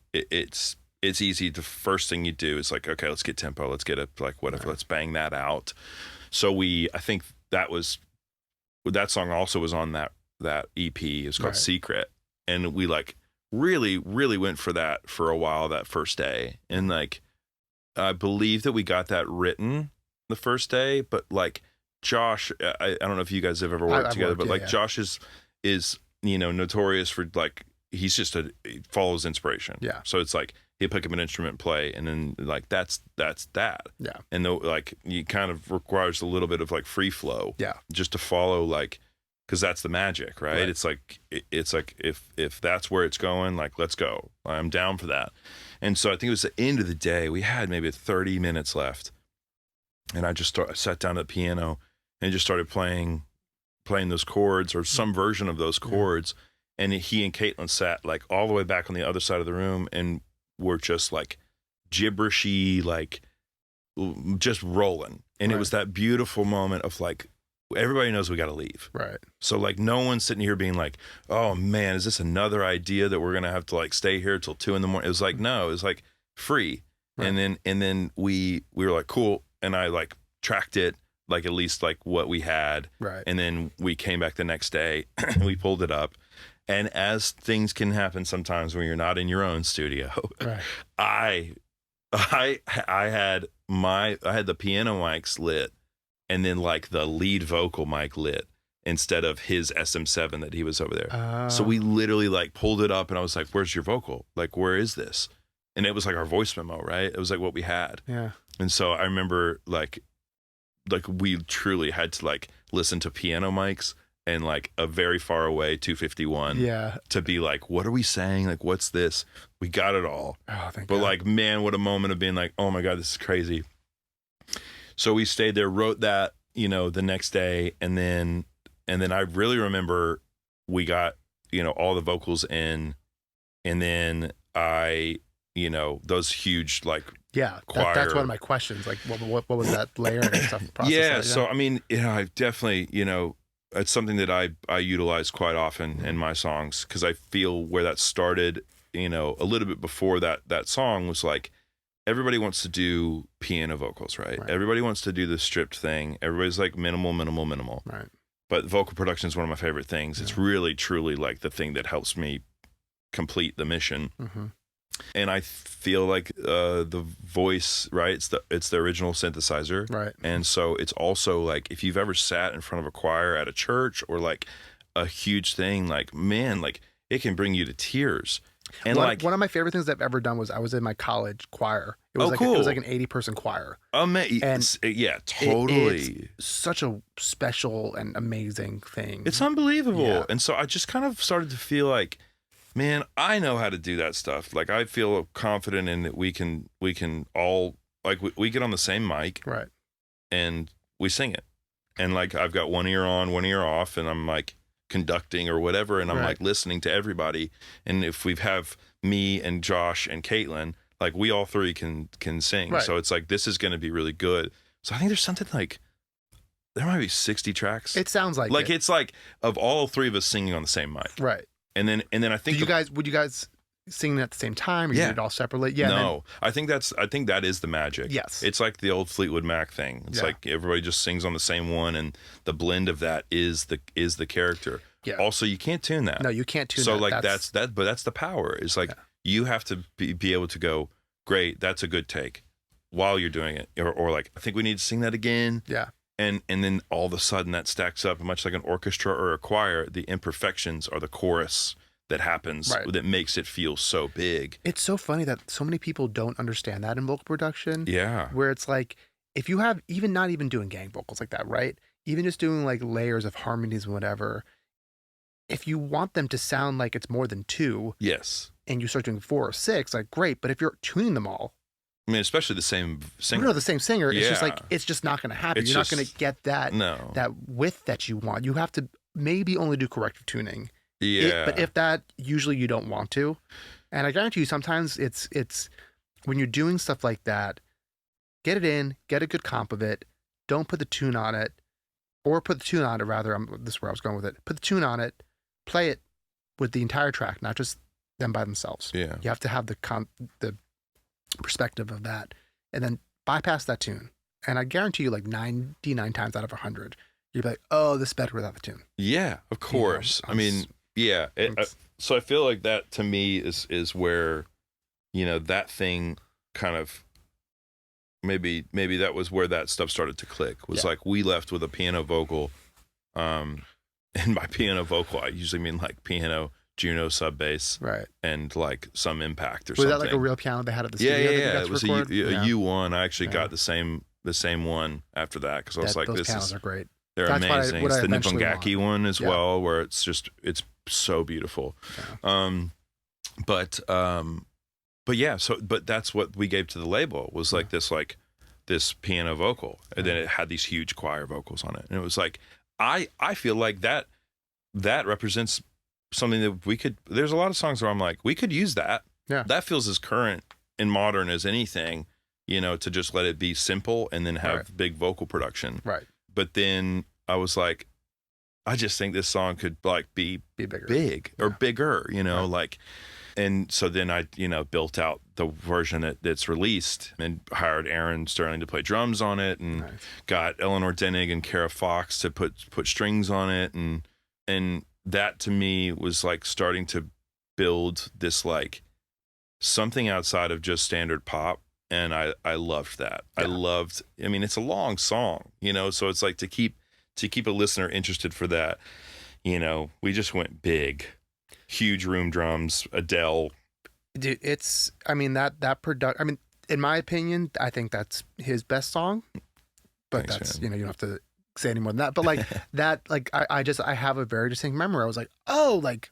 it's easy. The first thing you do is like, okay, let's get tempo. Let's get whatever. Let's bang that out. So I think that song also was on that EP. It's called Secret. And we like really, really went for that for a while that first day. And like, I believe that we got that written the first day, but like Josh, I don't know if you guys have ever worked together, but Josh is, notorious for like, he follows inspiration. Yeah. So it's like, he'll pick up an instrument and play, and then like that's that. Yeah. And though like it kind of requires a little bit of like free flow. Yeah. Just to follow, like, because that's the magic, right? It's like if that's where it's going, like, let's go. I'm down for that. And so I think it was the end of the day. We had maybe 30 minutes left, and I sat down at the piano and just started playing those chords, or some version of those chords. And he and Katelyn sat like all the way back on the other side of the room, and were just like gibberishy, like just rolling. And it was that beautiful moment of like, everybody knows we got to leave. Right. So like, no one's sitting here being like, oh man, is this another idea that we're going to have to like stay here till 2 a.m? It was like, no, it was like free. Right. And then we were like, cool. And I like tracked it, like at least like what we had. Right. And then we came back the next day and we pulled it up. And as things can happen sometimes when you're not in your own studio, right. I had the piano mics lit, and then like the lead vocal mic lit instead of his SM7 that he was over there. So we literally like pulled it up, and I was like, "Where's your vocal? Like, where is this?" And it was like our voice memo, right? It was like what we had. Yeah. And so I remember like we truly had to like listen to piano mics and like a very far away 251 to be like, what are we saying? Like, what's this? We got it all. Oh, thank God. But like, man, what a moment of being like, oh my God, this is crazy. So we stayed there, wrote that, the next day. And then I really remember we got, all the vocals in, and then those huge, like, choir. That's one of my questions. Like, what was that layer and stuff? Yeah. So, I mean, I definitely, it's something that I utilize quite often in my songs, because I feel where that started, a little bit before that song was like, everybody wants to do piano vocals, right? Everybody wants to do the stripped thing. Everybody's like minimal. Right. But vocal production is one of my favorite things. Yeah. It's really, truly like the thing that helps me complete the mission. Mm-hmm. And I feel like the voice, right? It's the original synthesizer, right? And so it's also like, if you've ever sat in front of a choir at a church or like a huge thing, like, man, like it can bring you to tears. And one of my favorite things I've ever done was I was in my college choir. It was cool. It was like an 80-person choir. Yeah, totally. It's such a special and amazing thing. It's unbelievable. Yeah. And so I just kind of started to feel like, man, I know how to do that stuff. Like, I feel confident in that we can all, like, we get on the same mic, right? And we sing it. And like, I've got one ear on, one ear off, and I'm like conducting or whatever, and I'm like listening to everybody. And if we have me and Josh and Katelyn, like, we all three can sing. Right. So it's like, this is going to be really good. So I think there's something like, there might be 60 tracks. It sounds like it. It's like, of all three of us singing on the same mic. Right. And then I think would you guys sing at the same time, or you did it all separately? Yeah. No. I think that is the magic. Yes. It's like the old Fleetwood Mac thing. It's like everybody just sings on the same one, and the blend of that is the character. Yeah. Also, you can't tune that. No, you can't tune that. So like that's but that's the power. It's like you have to be able to go, great, that's a good take, while you're doing it. Or like, I think we need to sing that again. Yeah. And then all of a sudden that stacks up, much like an orchestra or a choir. The imperfections are the chorus that happens, that makes it feel so big. It's so funny that so many people don't understand that in vocal production. Yeah. Where it's like, if you have, even not even doing gang vocals like that, right? Even just doing like layers of harmonies and whatever, if you want them to sound like it's more than two, yes, and you start doing 4 or 6, like, great. But if you're tuning them all, I mean, especially the same singer. No, the same singer. Yeah. It's just like, it's just not going to happen. You're not going to get that width that you want. You have to maybe only do corrective tuning. Yeah. But if that, usually you don't want to. And I guarantee you, sometimes it's when you're doing stuff like that, get it in, get a good comp of it. Don't put the tune on it, or put the tune on it rather. This is where I was going with it. Put the tune on it, play it with the entire track, not just them by themselves. Yeah. You have to have the perspective of that, and then bypass that tune. And I guarantee you, like 99 times out of 100, you'd be like, "Oh, this is better without the tune." Yeah, of course. I mean, yeah. So I feel like that to me is where, that thing kind of maybe that was where that stuff started to click. Was like we left with a piano vocal, and by piano vocal I usually mean like piano, Juno sub bass, right, and like some impact or was something. Was that like a real piano they had at the studio? Yeah. It was a U1. I actually got the same one after that because I was like, those pianos are great. They're amazing. It's the Nippongaki one as well, where it's so beautiful. Yeah. But yeah, but that's what we gave to the label was like this piano vocal, and then it had these huge choir vocals on it, and it was like I feel like that represents something that we could. There's a lot of songs where I'm like, we could use that. Yeah, that feels as current and modern as anything. To just let it be simple and then have big vocal production. Right. But then I was like, I just think this song could like be bigger. Bigger, like, and so then I, built out the version that's released and hired Aaron Sterling to play drums on it, and got Eleanor Denig and Kara Fox to put strings on it. And that to me was like starting to build this like something outside of just standard pop. And I loved that. Yeah. I mean, it's a long song, so it's like to keep a listener interested for that, we just went big, huge room drums, Adele. Dude, in my opinion, I think that's his best song, but Thanks, you don't have to say any more than that. But like I have a very distinct memory. I was like, oh, like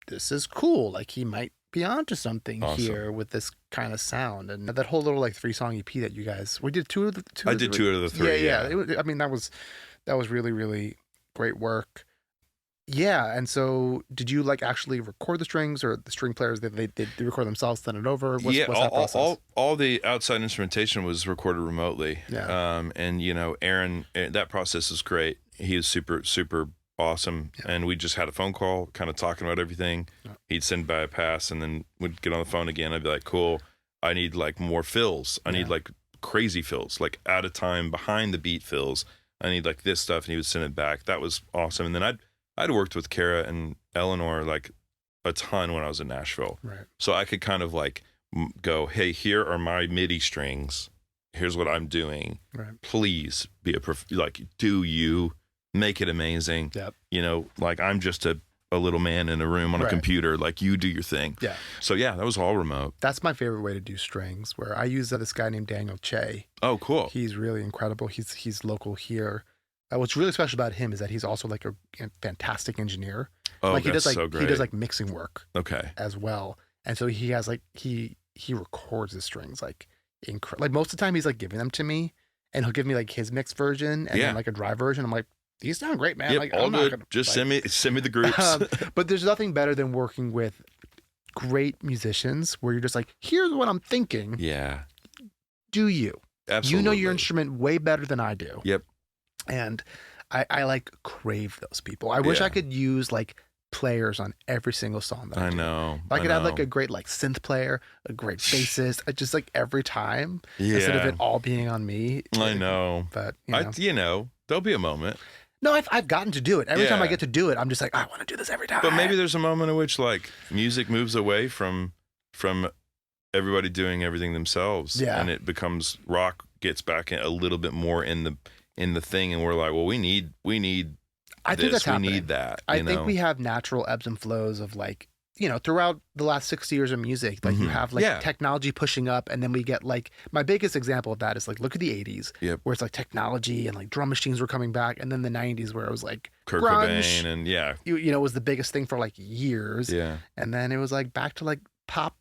this is cool. Like he might be onto something here with this kind of sound, and that whole little like 3-song EP that you guys we did two of the I did two of the three. Yeah. That was really, really great work. Yeah, and so did you like actually record the strings, or the string players they record themselves, send it over? What's that process? All the outside instrumentation was recorded remotely. Yeah. And Aaron, that process is great. He is super, super awesome. Yeah. And we just had a phone call kind of talking about everything. Yeah. He'd send by a pass, and then we'd get on the phone again. I'd be like, cool, I need like more fills. I need like crazy fills, like out of time behind the beat fills. I need like this stuff. And he would send it back. That was awesome. And then I'd worked with Kara and Eleanor like a ton when I was in Nashville. Right. So I could kind of like go, hey, here are my MIDI strings. Here's what I'm doing. Right. Please be do you make it amazing. Yep. Like I'm just a little man in a room on a computer, like you do your thing. Yeah. So yeah, that was all remote. That's my favorite way to do strings, where I use this guy named Daniel Che. Oh, cool. He's really incredible. He's local here. What's really special about him is that he's also like a fantastic engineer. Oh, like he that's does so great. He does like mixing work. Okay. As well. And so he has like he records his strings like like most of the time he's like giving them to me, and he'll give me like his mixed version and then like a dry version. I'm like, these sound great, man. Yep, like all good. Just send me the groups. But there's nothing better than working with great musicians where you're just like, here's what I'm thinking. Yeah. Do you? Absolutely. You know your instrument way better than I do. Yep. And I like crave those people. I wish I could use like players on every single song that I do. Know. I could have like a great like synth player, a great bassist, just like every time instead of it all being on me. I know. But there'll be a moment. No, I've gotten to do it. Every time I get to do it, I'm just like, I want to do this every time. But maybe there's a moment in which like music moves away from everybody doing everything themselves. Yeah. And it becomes rock gets back a little bit more in the thing, and we're like, well, we need I think that's happening. We need that. I think we have natural ebbs and flows of like, throughout the last 60 years of music, like you have like technology pushing up, and then we get like, my biggest example of that is like, look at the 80s where it's like technology and like drum machines were coming back, and then the 90s where it was like Kurt grunge, Cobain and was the biggest thing for like years. Yeah. And then it was like back to like pop,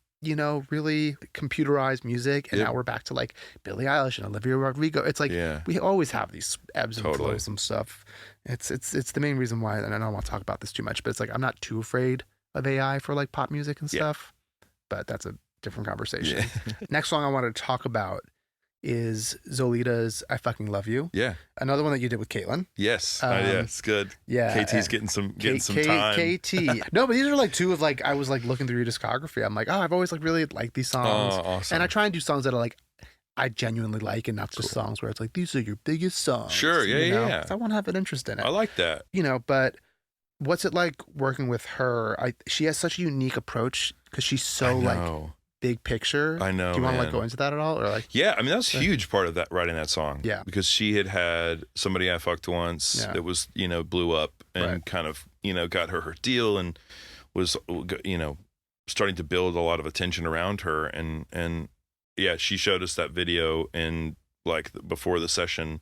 really computerized music, and now we're back to like Billie Eilish and Olivia Rodrigo. It's like we always have these ebbs and flows and stuff. It's the main reason why, and I don't want to talk about this too much, but it's like I'm not too afraid of AI for like pop music and stuff, but that's a different conversation. Next song I wanted to talk about is Zolita's I Fucking Love You. Yeah. Another one that you did with Katelyn. Yes. It's good. Yeah. KT's getting some time. KT. No, but these are like two of like, I was like looking through your discography. I'm like, I've always like really liked these songs. Oh, awesome. And I try and do songs that are like, I genuinely like, and not just songs where it's like, these are your biggest songs. Sure. Yeah. 'Cause I want to have an interest in it. I like that. But what's it like working with her? She has such a unique approach because she's so like big picture. I know. Do you want to like go into that at all, or like? Yeah, I mean that was a huge part of that writing that song. Yeah, because she had somebody I fucked once that was blew up and kind of got her deal and was starting to build a lot of attention around her and yeah, she showed us that video and like before the session,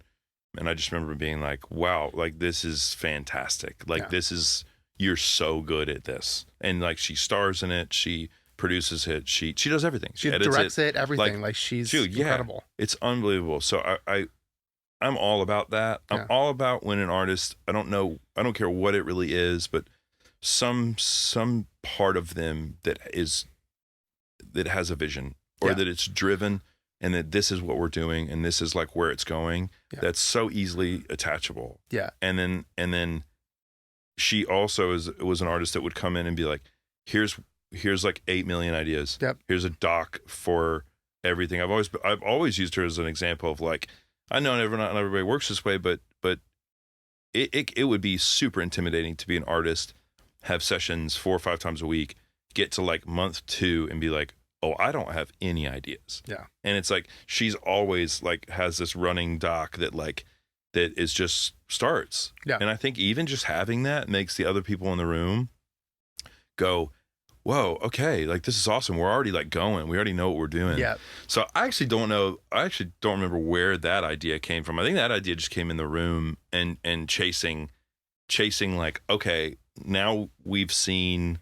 and I just remember being like, wow, like this is fantastic. Like you're so good at this, and like she stars in it. She produces it. She does everything. She directs it, everything. Like she's incredible. It's unbelievable. So I'm all about that. I'm all about when an artist, I don't care what it really is, but some part of them that has a vision or that it's driven and that this is what we're doing and this is like where it's going. That's so easily attachable. Yeah. And then she also was an artist that would come in and be like, here's like 8 million ideas. Yep. Here's a doc for everything. I've always used her as an example of like, I know not everybody works this way, but it would be super intimidating to be an artist, have sessions 4 or 5 times a week, get to like month 2 and be like, oh, I don't have any ideas. Yeah. And it's like, she's always like has this running doc that is just starts. Yeah. And I think even just having that makes the other people in the room go, whoa, okay, like this is awesome. We're already like going. We already know what we're doing. Yeah. So I actually don't remember where that idea came from. I think that idea just came in the room and chasing like, okay, now we've seen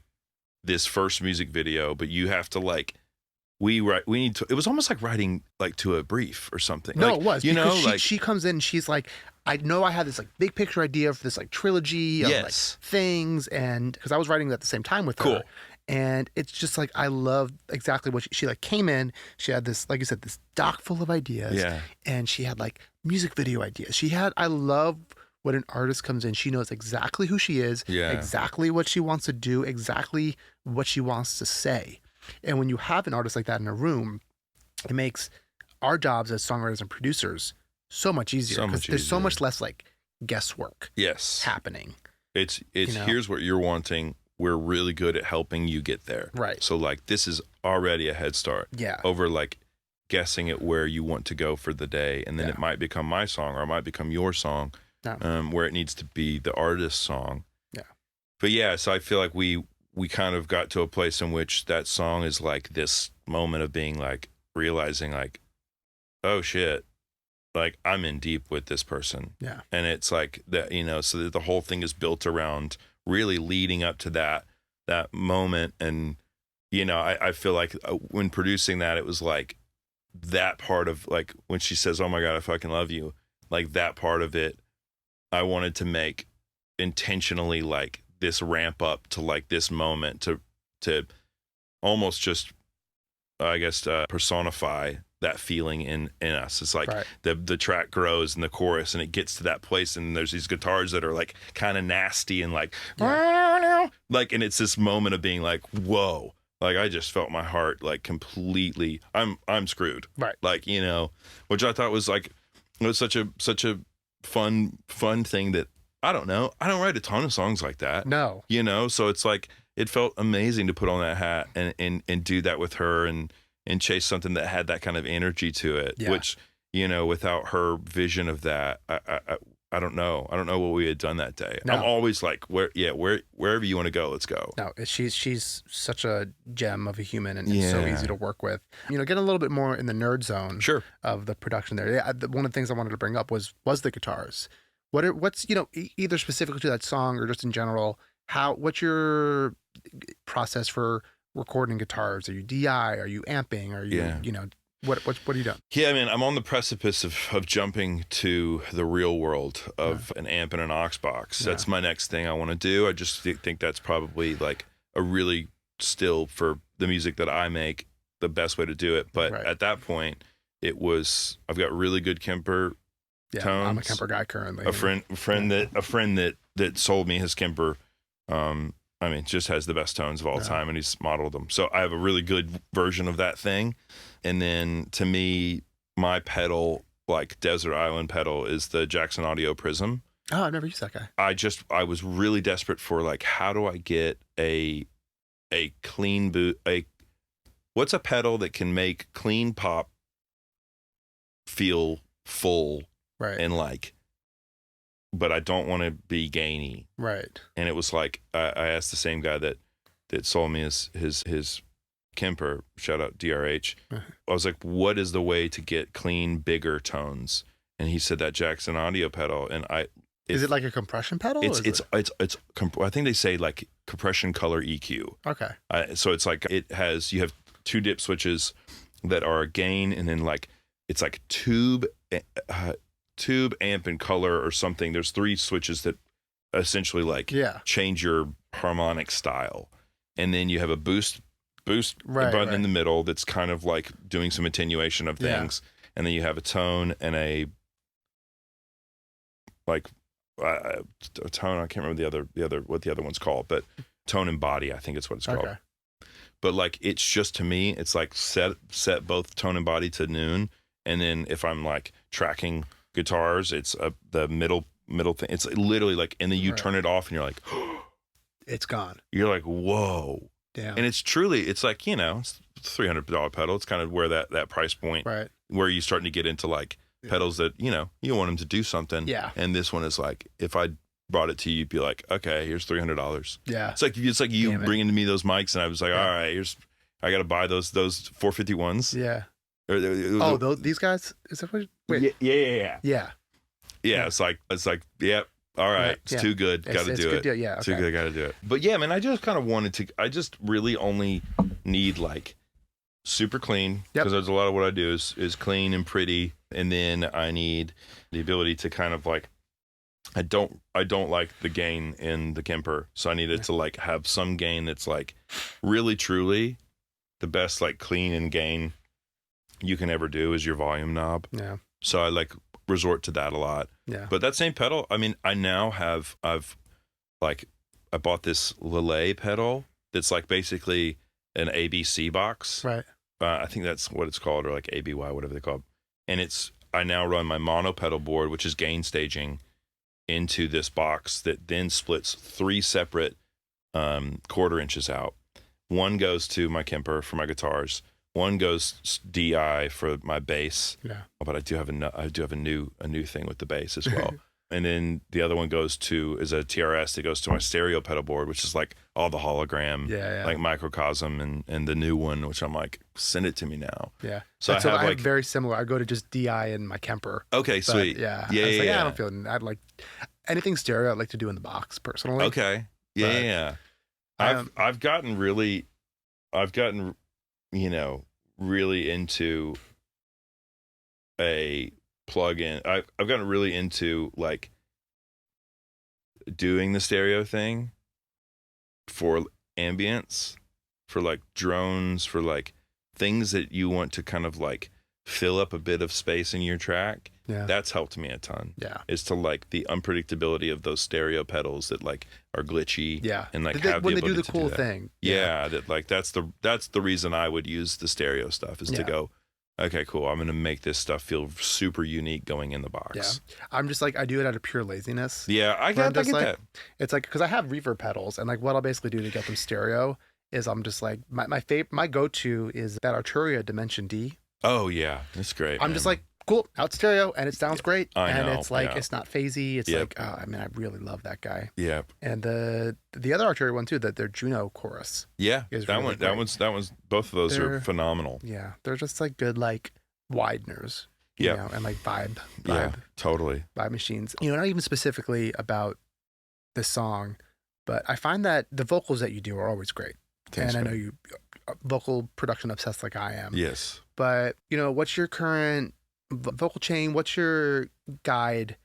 this first music video, but you have to like, it was almost like writing like to a brief or something. No, like, it was, she comes in and she's like, I know I had this like big picture idea for this like trilogy of like things, and because I was writing at the same time with her. Cool. And it's just like, I love exactly what she like came in. She had this, like you said, this doc full of ideas. Yeah. And she had like music video ideas. I love when an artist comes in, she knows exactly who she is, exactly what she wants to do, exactly what she wants to say. And when you have an artist like that in a room, it makes our jobs as songwriters and producers so much easier because there's so much less like guesswork happening. It's here's what you're wanting. We're really good at helping you get there. Right. So like this is already a head start. Yeah. Over like guessing at where you want to go for the day. And then it might become my song or it might become your song. Where it needs to be the artist's song. Yeah. But yeah, so I feel like we kind of got to a place in which that song is like this moment of being like realizing like, oh shit, like I'm in deep with this person. Yeah. And it's like that, so that the whole thing is built around really leading up to that moment. And, I feel like when producing that, it was like that part of like when she says, oh my God, I fucking love you. Like that part of it, I wanted to make intentionally like this ramp up to like this moment to almost just, I guess, personify that feeling in us. It's like the track grows in the chorus and it gets to that place and there's these guitars that are like kind of nasty and like, like, and it's this moment of being like, whoa, like I just felt my heart like completely, I'm screwed. Right. Like, which I thought was like, it was such a fun thing that I don't know. I don't write a ton of songs like that. No. So it's like, it felt amazing to put on that hat and do that with her and chase something that had that kind of energy to it, which, without her vision of that, I don't know. I don't know what we had done that day. No. I'm always like, wherever you want to go, let's go. No, she's such a gem of a human and so easy to work with. Getting a little bit more in the nerd zone of the production there. Yeah, one of the things I wanted to bring up was the guitars. What's either specifically to that song or just in general, what's your process for recording guitars? Are you DI? Are you amping? Are you, what are you doing? Yeah, I mean, I'm on the precipice of jumping to the real world of an amp and an aux box. That's my next thing I want to do. I just think that's probably like a really still for the music that I make, the best way to do it. But at that point, I've got really good Kemper tones. I'm a Kemper guy currently. A friend that sold me his Kemper, I mean, just has the best tones of all time, and he's modeled them. So I have a really good version of that thing. And then to me, my pedal, like Desert Island pedal, is the Jackson Audio Prism. Oh, I've never used that guy. I was really desperate for like, how do I get a clean what's a pedal that can make clean pop feel full, and like, but I don't want to be gainy. Right. And it was like, I asked the same guy that sold me his Kemper, shout out DRH. I was like, what is the way to get clean, bigger tones? And he said that Jackson Audio pedal. And is it like a compression pedal? I think they say like compression color EQ. Okay. So it's like, you have 2 dip switches that are gain, and then like, it's like tube, amp, and color or something. There's 3 switches that essentially like change your harmonic style. And then you have a boost button in the middle that's kind of like doing some attenuation of things. And then you have a tone and a tone. I can't remember what the other one's called, but tone and body, I think it's what it's called. But like, it's just, to me, it's like set both tone and body to noon. And then if I'm like tracking guitars, it's the middle thing. It's literally like, and then you turn it off and you're like, it's gone. You're like, whoa. Damn. And it's truly, it's like, it's $300 pedal. It's kind of where that price point, where you're starting to get into like pedals that, you want them to do something. Yeah. And this one is like, if I brought it to you, you'd be like, okay, here's $300. Yeah. It's like you bringing to me those mics, and I was like, all right, I got to buy those 451s. Yeah. These guys? Is that what? Wait. Yeah. Yeah. It's like, yep. All right. It's too good. Got to do it. Yeah. Okay. Too good. Got to do it. But yeah, man, I just kind of I just really only need like super clean, because there's a lot of what I do is clean and pretty. And then I need the ability to kind of like, I don't like the gain in the Kemper. So I need it to like have some gain that's like really truly the best, like clean and gain you can ever do is your volume knob. Yeah. So I like resort to that a lot. Yeah. But that same pedal, I mean, I bought this Lele pedal that's like basically an ABC box. Right. I think that's what it's called, or like ABY, whatever they're called. And I now run my mono pedal board, which is gain staging, into this box that then splits 3 separate 1/4 inches out. One goes to my Kemper for my guitars. One goes DI for my bass. Yeah. But I do have a new thing with the bass as well. And then the other one is a TRS that goes to my stereo pedal board, which is like all the hologram, like microcosm, and the new one, which I'm like, send it to me now. Yeah. So I have very similar. I go to just DI in my Kemper. Okay, sweet. Yeah. Yeah. I don't feel. I'd like anything stereo. I'd like to do in the box personally. Okay. Yeah. I've gotten really into a plug-in. I've gotten really into like doing the stereo thing for ambience, for like drones, for like things that you want to kind of like fill up a bit of space in your track. Yeah. That's helped me a ton. Yeah. Is to like the unpredictability of those stereo pedals that like are glitchy. Yeah. And like when they do the cool thing. Yeah. That like that's the reason I would use the stereo stuff, is to go, okay, cool, I'm going to make this stuff feel super unique going in the box. Yeah. I'm just like, I do it out of pure laziness. Yeah, I get that. It's like, because I have reverb pedals, and like what I'll basically do to get them stereo is I'm just like, my go-to is that Arturia Dimension D. Oh, yeah, that's great. I'm just like, cool, out stereo, and it sounds great. I know, and it's like, it's not phasey. It's like, I really love that guy. Yeah. And the other Arturia one too, their Juno chorus. Yeah, that one's both of those are phenomenal. Yeah, they're just like good like wideners. You know, and like vibe. Yeah, totally. Vibe machines. Not even specifically about the song, but I find that the vocals that you do are always great. Thanks, and I know you vocal production obsessed like I am. Yes. But, what's your current vocal chain? What's your guide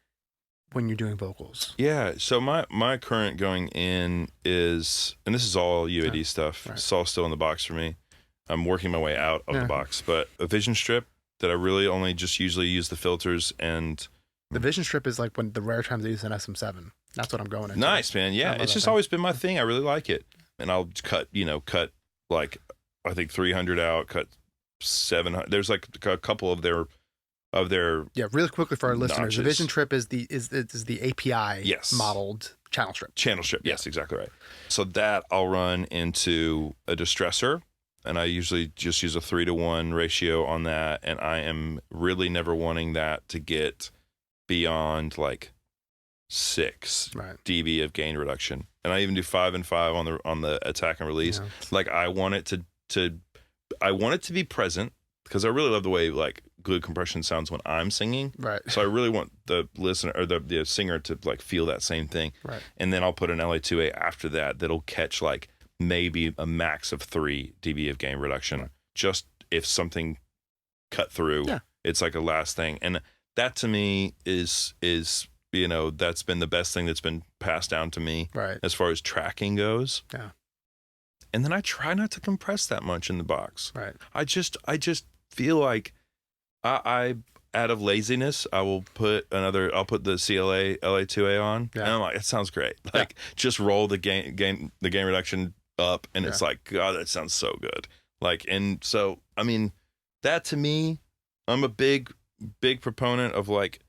when you're doing vocals? Yeah. So my current going in is, and this is all UAD stuff. Right. It's all still in the box for me. I'm working my way out of the box, but a vision strip that I really only just usually use the filters, and the vision strip is like when the rare times I use an SM7. That's what I'm going into. Nice, man. Yeah. It's just always been my thing. I really like it. And I'll cut like, I think 300 out, cut 700. There's like a couple of their really quickly for our listeners, notches. The vision strip is the API modeled channel strip. Yes, exactly right. So that I'll run into a distressor, and I usually just use a 3-to-1 ratio on that, and I am really never wanting that to get beyond like 6 dB of gain reduction. And I even do 5 and 5 on the attack and release. Yeah. Like I want it to be present, because I really love the way like good compression sounds when I'm singing. Right. So I really want the listener or the singer to like feel that same thing. Right. And then I'll put an LA2A after that'll catch like maybe a max of 3 dB of gain reduction. Just if something cut through, it's like a last thing. And that to me is that's been the best thing that's been passed down to me as far as tracking goes. Yeah. And then I try not to compress that much in the box. Right. I just feel like I out of laziness, I'll put the CLA LA2A on. Yeah. And I'm like, it sounds great. Like just roll the gain reduction up, and it's like, God, that sounds so good. Like, and so I mean, that to me, I'm a big proponent of like,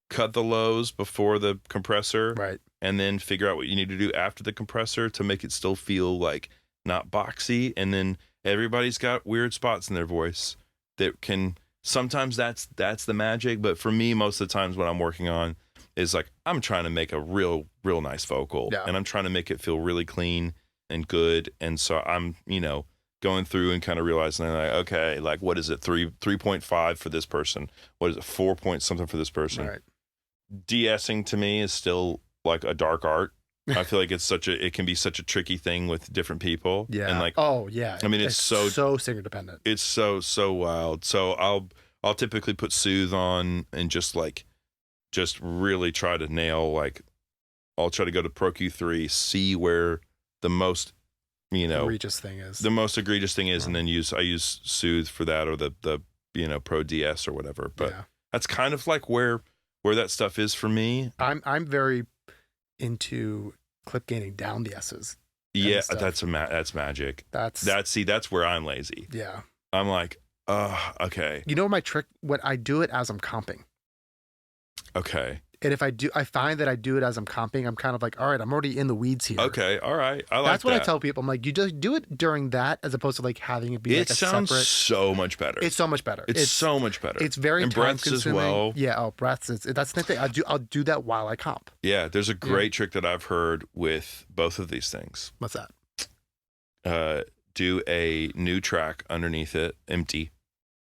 cut the lows before the compressor. Right. And then figure out what you need to do after the compressor to make it still feel like not boxy. And then everybody's got weird spots in their voice that can, sometimes that's the magic. But for me, most of the times when I'm working on is like, I'm trying to make a real nice vocal, and I'm trying to make it feel really clean and good. And so I'm, going through and kind of realizing like, okay, like what is it? 3.5 for this person. What is it? 4 point something for this person. Right. De-essing to me is still like a dark art. I feel like it can be such a tricky thing with different people. Yeah. And like, I mean, it's so singer dependent. It's so wild. So I'll typically put soothe on and just really try to nail, like, I'll try to go to Pro Q3, see where the most, egregious thing is. The most egregious thing is, and then I use soothe for that, or the Pro DS or whatever. But that's kind of like where that stuff is for me. I'm very into clip gaining down the S's. Yeah, that's magic. That's where I'm lazy. Yeah. I'm like, okay. My trick, when I do it as I'm comping. Okay. And if I find that I do it as I'm comping, I'm kind of like, all right, I'm already in the weeds here. Okay, all right. That's what I tell people. I'm like, you just do it during that as opposed to like having it be like a separate. It sounds so much better. It's so much better. It's so much better. It's very and time breaths consuming. as well. Yeah, breaths. That's the thing. I'll do that while I comp. Yeah, there's a great trick that I've heard with both of these things. What's that? Do a new track underneath it, empty,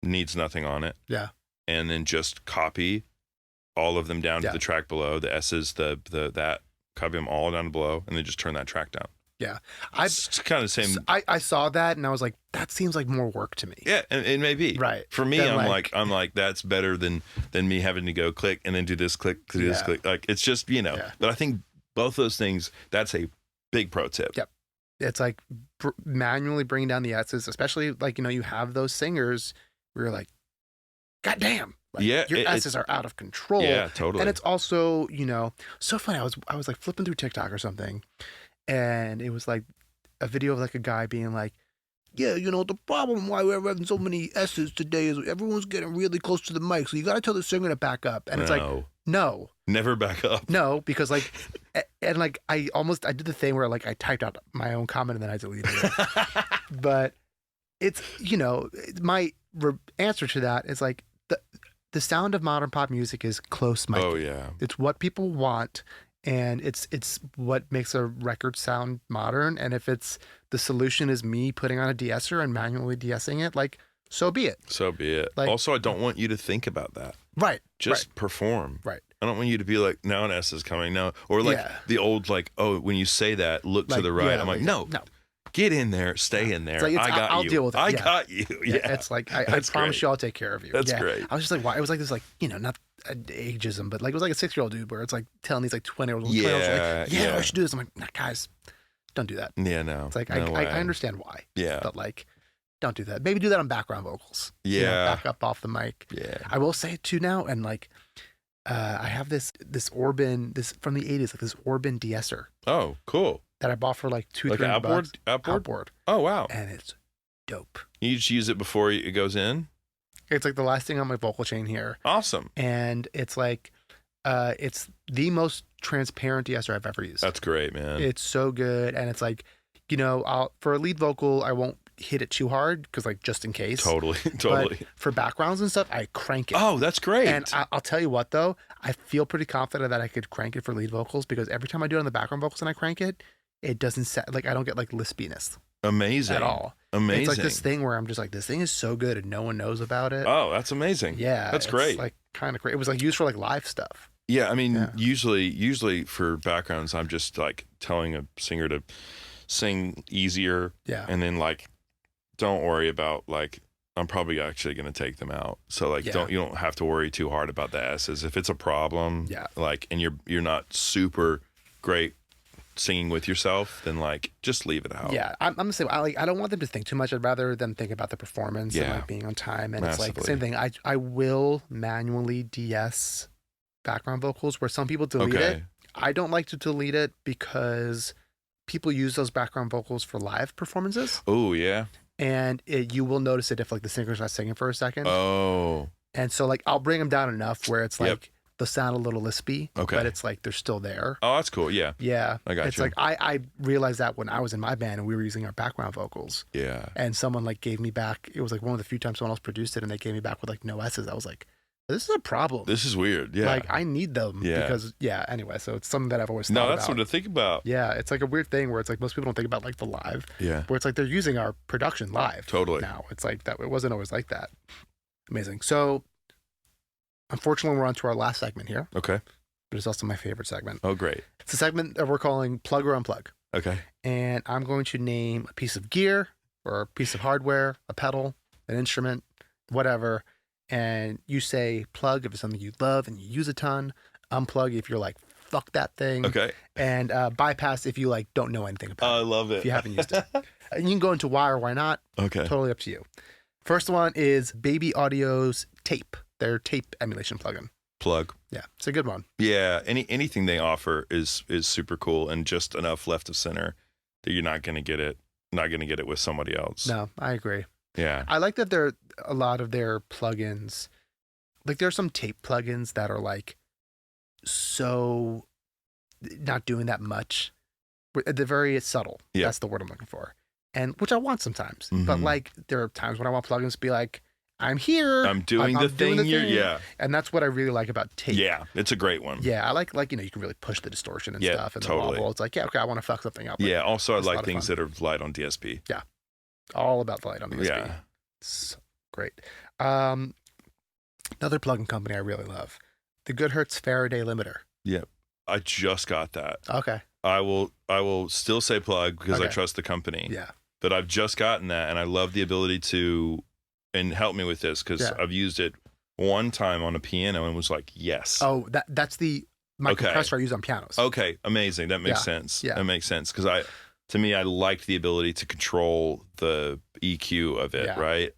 needs nothing on it. Yeah. And then just copy all of them down to the track below, the S's, that, copy them all down below, and then just turn that track down. Yeah. It's kind of the same. I saw that and I was like, that seems like more work to me. Yeah, and it may be. Right. For me, I'm like, that's better than me having to go click and then do this click, do this click. Like, it's just, but I think both those things, that's a big pro tip. Yep. It's like manually bringing down the S's, especially like, you have those singers where you're like, God damn. Like, your S's are out of control. Yeah, totally. And it's also, so funny. I was like flipping through TikTok or something, and it was like a video of like a guy being like, yeah, the problem why we're having so many S's today is everyone's getting really close to the mic, so you got to tell the singer to back up. And it's like, no. Never back up. No, because like, and like I did the thing where like I typed out my own comment and then I deleted it. But it's, my answer to that is like, the sound of modern pop music is close mic. Oh yeah. It's what people want, and it's what makes a record sound modern. And if it's the solution is me putting on a de-esser and manually de-essing it, like, so be it. So be it. Like, also, I don't want you to think about that. Right. Just perform. Right. I don't want you to be like, now an S is coming. No. Or like the old, like, oh, when you say that, look to the right. I'm like, no. Get in there, stay in there. Like, I got I'll you. deal with it. I got you. Yeah. It's like, I promise you I'll take care of you. That's great. I was just like, why? It was like this, like, not ageism, but like, it was like a 6-year-old dude where it's like telling these like 20-year-olds, I should do this. I'm like, nah, guys, don't do that. Yeah, no. It's like, I understand why. Yeah. But like, don't do that. Maybe do that on background vocals. Yeah. Back up off the mic. Yeah. I will say too now, and like, I have this Orban, this from the 80s, like this Orban de-esser. Oh, cool. That I bought for like $200-300. Outboard. Oh, wow. And it's dope. You just use it before it goes in? It's like the last thing on my vocal chain here. Awesome. And it's like, it's the most transparent de-esser I've ever used. That's great, man. It's so good. And it's like, for a lead vocal, I won't hit it too hard because like just in case. Totally. But for backgrounds and stuff, I crank it. Oh, that's great. And I'll tell you what though, I feel pretty confident that I could crank it for lead vocals because every time I do it on the background vocals and I crank it, it doesn't set, like I don't get like lispiness. Amazing. At all. Amazing. It's like this thing where I'm just like, this thing is so good and no one knows about it. Oh, that's amazing. Yeah. That's great. Like kind of great. It was like used for like live stuff. Yeah. I mean, usually for backgrounds, I'm just like telling a singer to sing easier. Yeah. And then like, don't worry about like, I'm probably actually going to take them out. So like, you don't have to worry too hard about the S's. If it's a problem, like, and you're not super great singing with yourself, then like just leave it out. Yeah, I'm the same. I don't want them to think too much. I'd rather them think about the performance and like being on time. And Massively. It's like the same thing. I will manually de-ess background vocals where some people delete it. I don't like to delete it because people use those background vocals for live performances. Oh yeah. And you will notice it if like the singer's not singing for a second. Oh. And so like I'll bring them down enough where it's like they'll sound a little lispy, but it's like they're still there. Oh, that's cool. Yeah. Yeah. I got it's you. like I realized that when I was in my band and we were using our background vocals. Yeah. And someone like gave me back, it was like one of the few times someone else produced it and they gave me back with like no S's. I was like, this is a problem. This is weird. Yeah. Like I need them because anyway, so it's something that I've always thought about. No, that's something to think about. Yeah. It's like a weird thing where it's like most people don't think about like the live. Yeah. Where it's like they're using our production live. Totally. Now it's like that. It wasn't always like that. Amazing. So unfortunately, we're on to our last segment here. Okay. But it's also my favorite segment. Oh, great. It's a segment that we're calling Plug or Unplug. Okay. And I'm going to name a piece of gear or a piece of hardware, a pedal, an instrument, whatever. And you say plug if it's something you love and you use a ton. Unplug if you're like, fuck that thing. Okay. And bypass if you like don't know anything about it. I love it. If you haven't used it. And you can go into why or why not. Okay. Totally up to you. First one is Baby Audio's Tape. Their tape emulation plugin. Plug. Yeah, it's a good one. Yeah, anything they offer is super cool and just enough left of center that you're not going to get it with somebody else. No, I agree. Yeah. I like that there a lot of their plugins, like there are some tape plugins that are like so not doing that much. They're very subtle. Yeah. That's the word I'm looking for. And which I want sometimes. Mm-hmm. But like there are times when I want plugins to be like, I'm here. I'm doing the thing here. Yeah. And that's what I really like about tape. Yeah. It's a great one. Yeah. I like, you can really push the distortion and stuff. And totally. The wobble. It's like, okay, I want to fuck something up. Yeah. Also, I like things that are light on DSP. Yeah. All about the light on DSP. Yeah. It's great. Another plugin company I really love. The Goodhertz Faraday Limiter. Yep. I just got that. Okay. I will still say plug because I trust the company. Yeah. But I've just gotten that and I love the ability to, and help me with this because I've used it one time on a piano and was like, yes. Oh, that's my compressor I use on pianos. Okay, amazing. That makes sense. Yeah. That makes sense because to me, I liked the ability to control the EQ of it, right?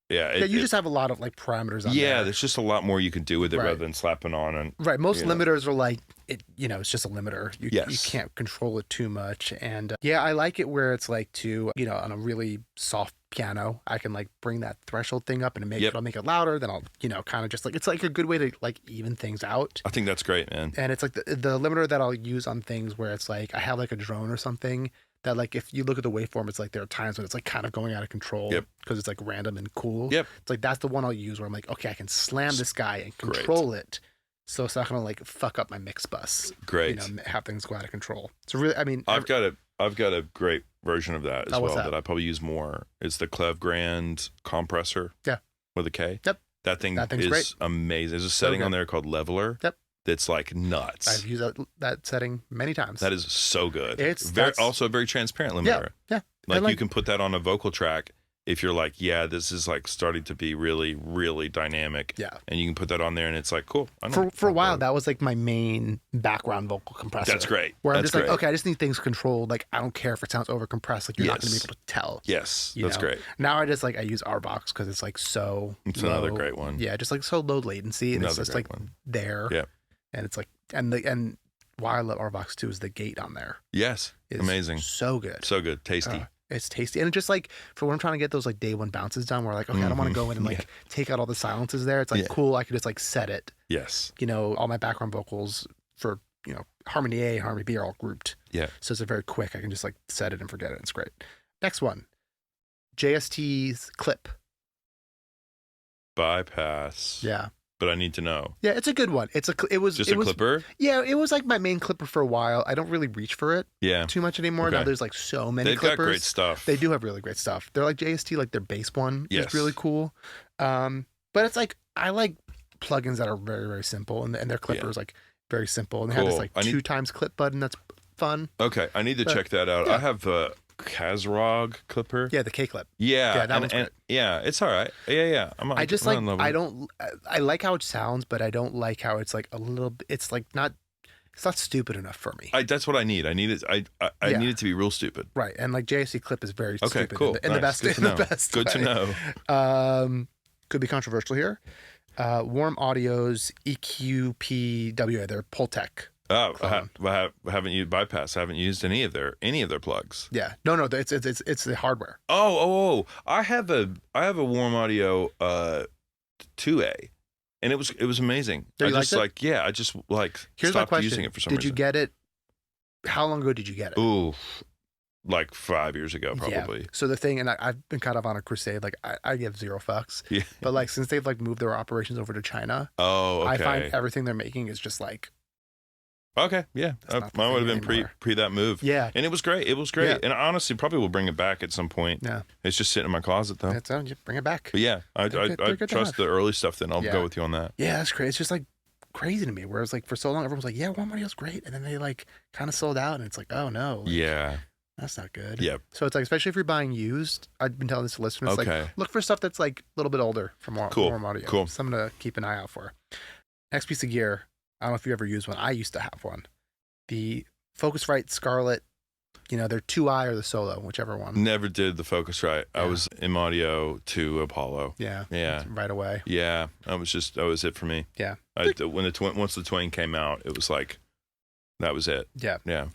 Yeah. You just have a lot of like parameters on there. Yeah, there's just a lot more you can do with it rather than slapping on. And most limiters are like, it's just a limiter. You can't control it too much. And I like it where it's like on a really soft piano, I can like bring that threshold thing up and I'll make it louder. Then I'll, kind of just like, it's like a good way to like even things out. I think that's great, man. And it's like the limiter that I'll use on things where it's like, I have like a drone or something that like, if you look at the waveform, it's like there are times when it's like kind of going out of control because it's like random and cool. Yep. It's like, that's the one I'll use where I'm like, okay, I can slam this guy and control it. So it's not going to like fuck up my mix bus. Great. Have things go out of control. So really, I mean, I've got a great version of that as well that I probably use more. It's the Clev Grand compressor. Yeah. With a K. Yep. That thing's great. Amazing. There's a setting on there called Leveler. Yep. That's like nuts. I've used that setting many times. That is so good. It's also a very transparent limiter. Yeah. Like you can put that on a vocal track if you're like, yeah, this is like starting to be really, really dynamic. Yeah. And you can put that on there and it's like, cool. For a while, that was like my main background vocal compressor. That's great. Where I'm just like, okay, I just need things controlled. Like, I don't care if it sounds over compressed. Like, you're not going to be able to tell. Yes. That's great. Now I use RBox because it's like so It's low. Another great one. Yeah. Just like so low latency. And it's just like there. Yeah. And it's like, and why I love RBox too is the gate on there. Yes. Amazing. So good. So good. Tasty. It's tasty. And just like for when I'm trying to get those like day one bounces done, where like, okay, I don't want to go in and like take out all the silences there. It's like cool. I could just like set it. Yes. All my background vocals for, harmony A, harmony B are all grouped. Yeah. So it's very quick. I can just like set it and forget it. It's great. Next one, JST's Clip. Bypass. Yeah. But I need to know. Yeah, it's a good one. It was just a clipper. Yeah, it was like my main clipper for a while. I don't really reach for it too much anymore. Now there's like so many They've clippers. Got great stuff. They do have really great stuff. They're like JST, like their bass one is really cool. But it's like I like plugins that are very, very simple, and their clipper is like very simple, and they have this like 2 times clip button that's fun. Okay, I need to check that out. I have Kazrog clipper. Yeah, the K clip. Yeah, that one's great. Yeah, it's all right. Yeah. I like how it sounds, but I don't like how it's like a little. It's like not. It's not stupid enough for me. That's what I need. I need it. I need it to be real stupid. Right, and like JSC clip is very stupid. Cool. In the best. Good to know. Could be controversial here. Warm Audio's EQPWA, their Pultec. Oh, haven't used Bypass. I haven't used any of their plugs. Yeah, no, it's the hardware. Oh, I have a Warm Audio 2A, and it was amazing. I just stopped using it for some reason. Did you get it? How long ago did you get it? Ooh, like 5 years ago, probably. Yeah. So the thing, and I've been kind of on a crusade. Like I give zero fucks. Yeah. But like since they've like moved their operations over to China, I find everything they're making is just like. Okay, yeah. Mine would have been pre that move. Yeah. And it was great. Yeah. And I honestly probably will bring it back at some point. Yeah. It's just sitting in my closet, though. Bring it back. But yeah, I trust the early stuff, then I'll go with you on that. Yeah, that's crazy. It's just like crazy to me. Whereas like for so long, everyone was like, yeah, Warm Audio's great. And then they like kind of sold out, and it's like, oh no. Yeah. That's not good. Yep. So it's like, especially if you're buying used, I've been telling this to listeners, like look for stuff that's like a little bit older from Warm Audio. Cool. Something to keep an eye out for. Next piece of gear. I don't know if you ever used one. I used to have one. The Focusrite Scarlett, their 2i or the Solo, whichever one. Never did the Focusrite. Yeah. I was M Audio to Apollo. Yeah. Right away. Yeah. That was it for me. Yeah. Once the Twain came out, it was like, that was it. Yeah. Yeah.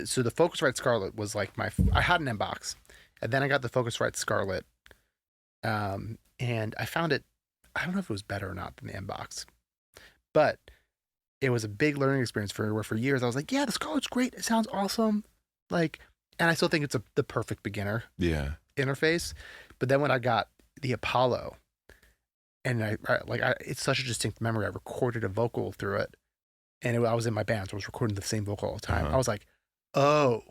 So the Focusrite Scarlett was like I had an M-Box, and then I got the Focusrite Scarlett, and I found it, I don't know if it was better or not than the M-Box, but it was a big learning experience for years I was like, yeah, the Scarlett's great. It sounds awesome. Like, and I still think it's the perfect beginner interface. But then when I got the Apollo, and it's such a distinct memory. I recorded a vocal through it, and I was in my band, so I was recording the same vocal all the time. I was like, oh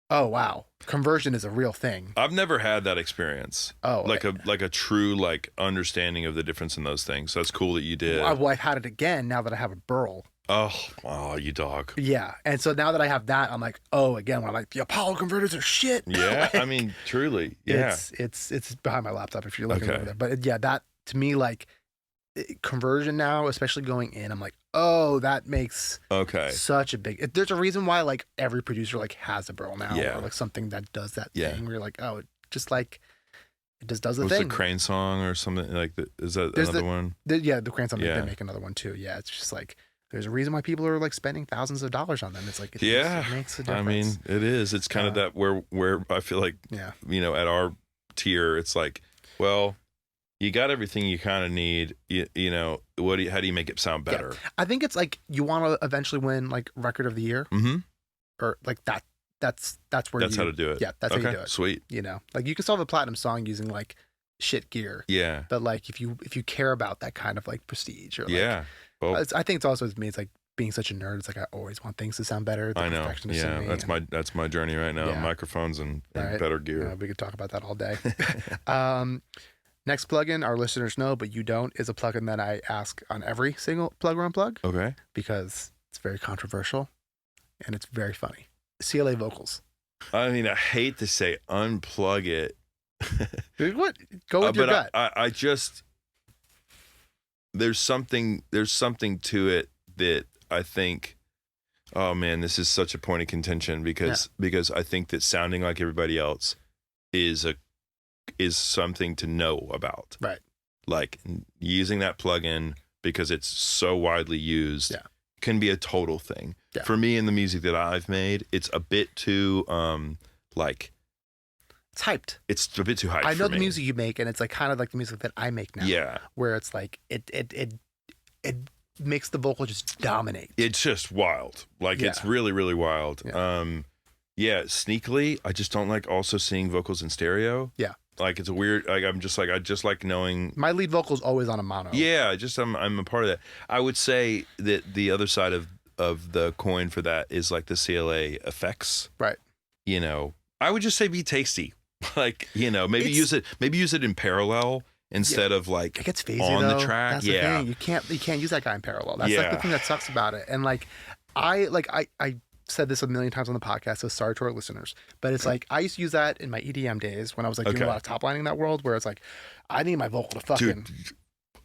wow, conversion is a real thing. I've never had that experience. Like a true like understanding of the difference in those things. So that's cool that you did. Well, I've had it again now that I have a Burl. Oh, you dog. Yeah, and so now that I have that, I'm like, again, when I'm like, the Apollo converters are shit. Yeah, I mean, truly. Yeah, it's behind my laptop if you're looking over there. But yeah, that to me, like conversion now, especially going in, I'm like, that makes such a big. There's a reason why like every producer like has a Burl now, or like something that does that thing. Where you're like, it just like. It just does the thing. The Crane song or something like that? Is that another one? The Crane song. They make another one too. Yeah, it's just like. There's a reason why people are like spending thousands of dollars on them. It's like, it makes a difference. I mean, it is. It's kind of that where I feel like, at our tier, it's like, well, you got everything you kind of need. How do you make it sound better? Yeah. I think it's like you want to eventually win like record of the year, or like that. That's where that's how to do it. Yeah, that's how you do it. Sweet. Like you can solve a platinum song using like shit gear. Yeah. But like if you care about that kind of like prestige or like, well, I think it's also with me. It's like being such a nerd. It's like I always want things to sound better. I know. Yeah, that's my journey right now. Microphones and better gear. Yeah, we could talk about that all day. Next plugin, our listeners know, but you don't, is a plugin that I ask on every single plug or unplug. Okay. Because it's very controversial and it's very funny. CLA vocals. I mean, I hate to say unplug it. What? Go with your gut. I just there's something to it that I think. Oh man, this is such a point of contention because I think that sounding like everybody else is something to know about. Right. Like using that plugin because it's so widely used can be a total thing. Yeah. For me in the music that I've made, it's a bit too like it's hyped. It's a bit too hyped. I know the music you make, and it's like kind of like the music that I make now. Yeah. Where it's like it makes the vocal just dominate. It's just wild. Like it's really, really wild. Yeah. Sneakily, I just don't like also seeing vocals in stereo. Yeah. Like it's a weird, like I just like knowing my lead vocal is always on a mono. Yeah, I'm a part of that. I would say that the other side of the coin for that is like the CLA effects. Right. You know, I would just say be tasty. Like, you know, maybe use it in parallel instead of like it gets phasey on though. The track. That's the thing. You can't use that guy in parallel. That's like the thing that sucks about it. And like I said this a million times on the podcast, so sorry to our listeners, but it's like I used to use that in my EDM days when I was like doing a lot of top lining in that world, where it's like I need my vocal to fucking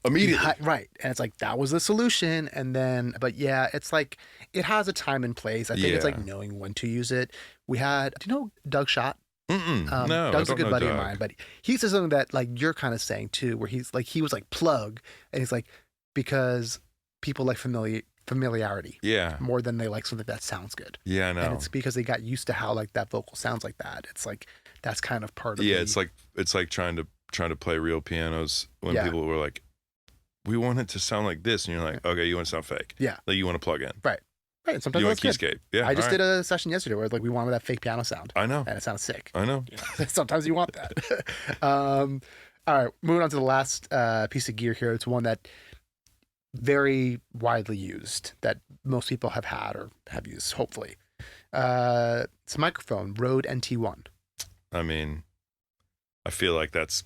immediately, right? And it's like that was the solution. And then, but yeah, it's like it has a time and place. I think it's like knowing when to use it. Do you know Doug Schott? No, Doug's a good buddy Doug. of mine, but he says something that like you're kind of saying too, where he was like plug, and he's like because people like familiarity more than they like something that sounds good. Yeah, I know. And it's because they got used to how like that vocal sounds like that. It's like that's kind of part of it's like trying to play real pianos when people were like, we want it to sound like this, and you're like, okay, you want to sound fake. Yeah. Like you want to plug in. Right. And sometimes you want keyscape. Yeah. I just did a session yesterday where like we wanted that fake piano sound. I know. And it sounded sick. I know. Sometimes you want that. All right, moving on to the last piece of gear here. It's one that very widely used that most people have had or have used, hopefully. It's a microphone, Rode NT1. I mean, I feel like that's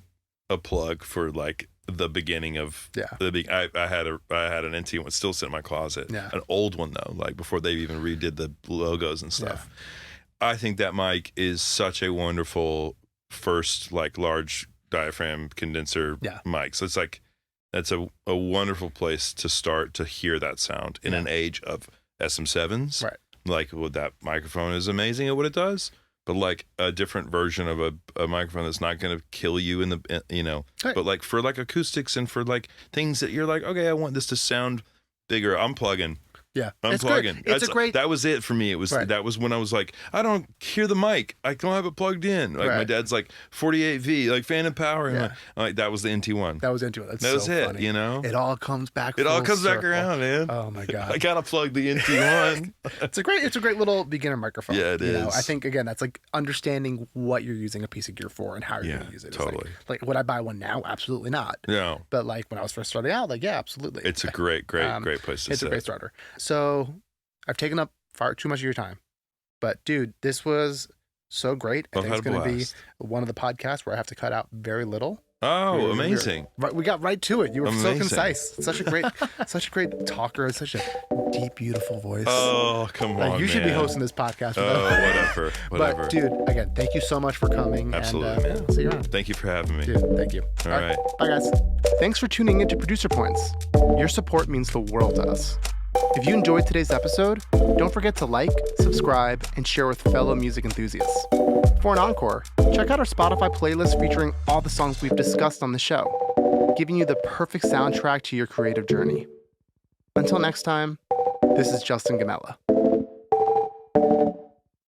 a plug for like the beginning of I had an NT1 still sitting in my closet. Yeah. An old one though, like before they even redid the logos and stuff. Yeah. I think that mic is such a wonderful first like large diaphragm condenser mic. So it's like that's a wonderful place to start to hear that sound in an age of SM7s. Right. Like that microphone is amazing at what it does. But like a different version of a microphone that's not going to kill you in the, you know, but like for like acoustics and for like things that you're like, okay, I want this to sound bigger. I'm plugging. Yeah. I'm plugging. That was it for me. It was, that was when I was like, I don't hear the mic. I don't have it plugged in. Like my dad's like 48V, like phantom power. And I'm like, that was the NT1. That was NT1. That was it, you know? It all comes back. It all comes back around, man. Oh my God. I got to plug the NT1. It's a great little beginner microphone. Yeah, it is. Know? I think again, that's like understanding what you're using a piece of gear for and how you're going to use it. Totally. Like would I buy one now? Absolutely not. No. But like when I was first starting out, like, yeah, absolutely. It's a great place to sit. It's a great starter. So I've taken up far too much of your time, but dude, this was so great. I think it's going to be one of the podcasts where I have to cut out very little. Oh, amazing! We got right to it. You were so concise. Such a great talker. And such a deep, beautiful voice. Oh, come on, you should be hosting this podcast. Whatever. But dude, again, thank you so much for coming. Absolutely, man. See you around. Thank you for having me. Dude, thank you. All right. Bye, guys. Thanks for tuning into Producer Points. Your support means the world to us. If you enjoyed today's episode, don't forget to like, subscribe, and share with fellow music enthusiasts. For an encore, check out our Spotify playlist featuring all the songs we've discussed on the show, giving you the perfect soundtrack to your creative journey. Until next time, this is Justin Gammella.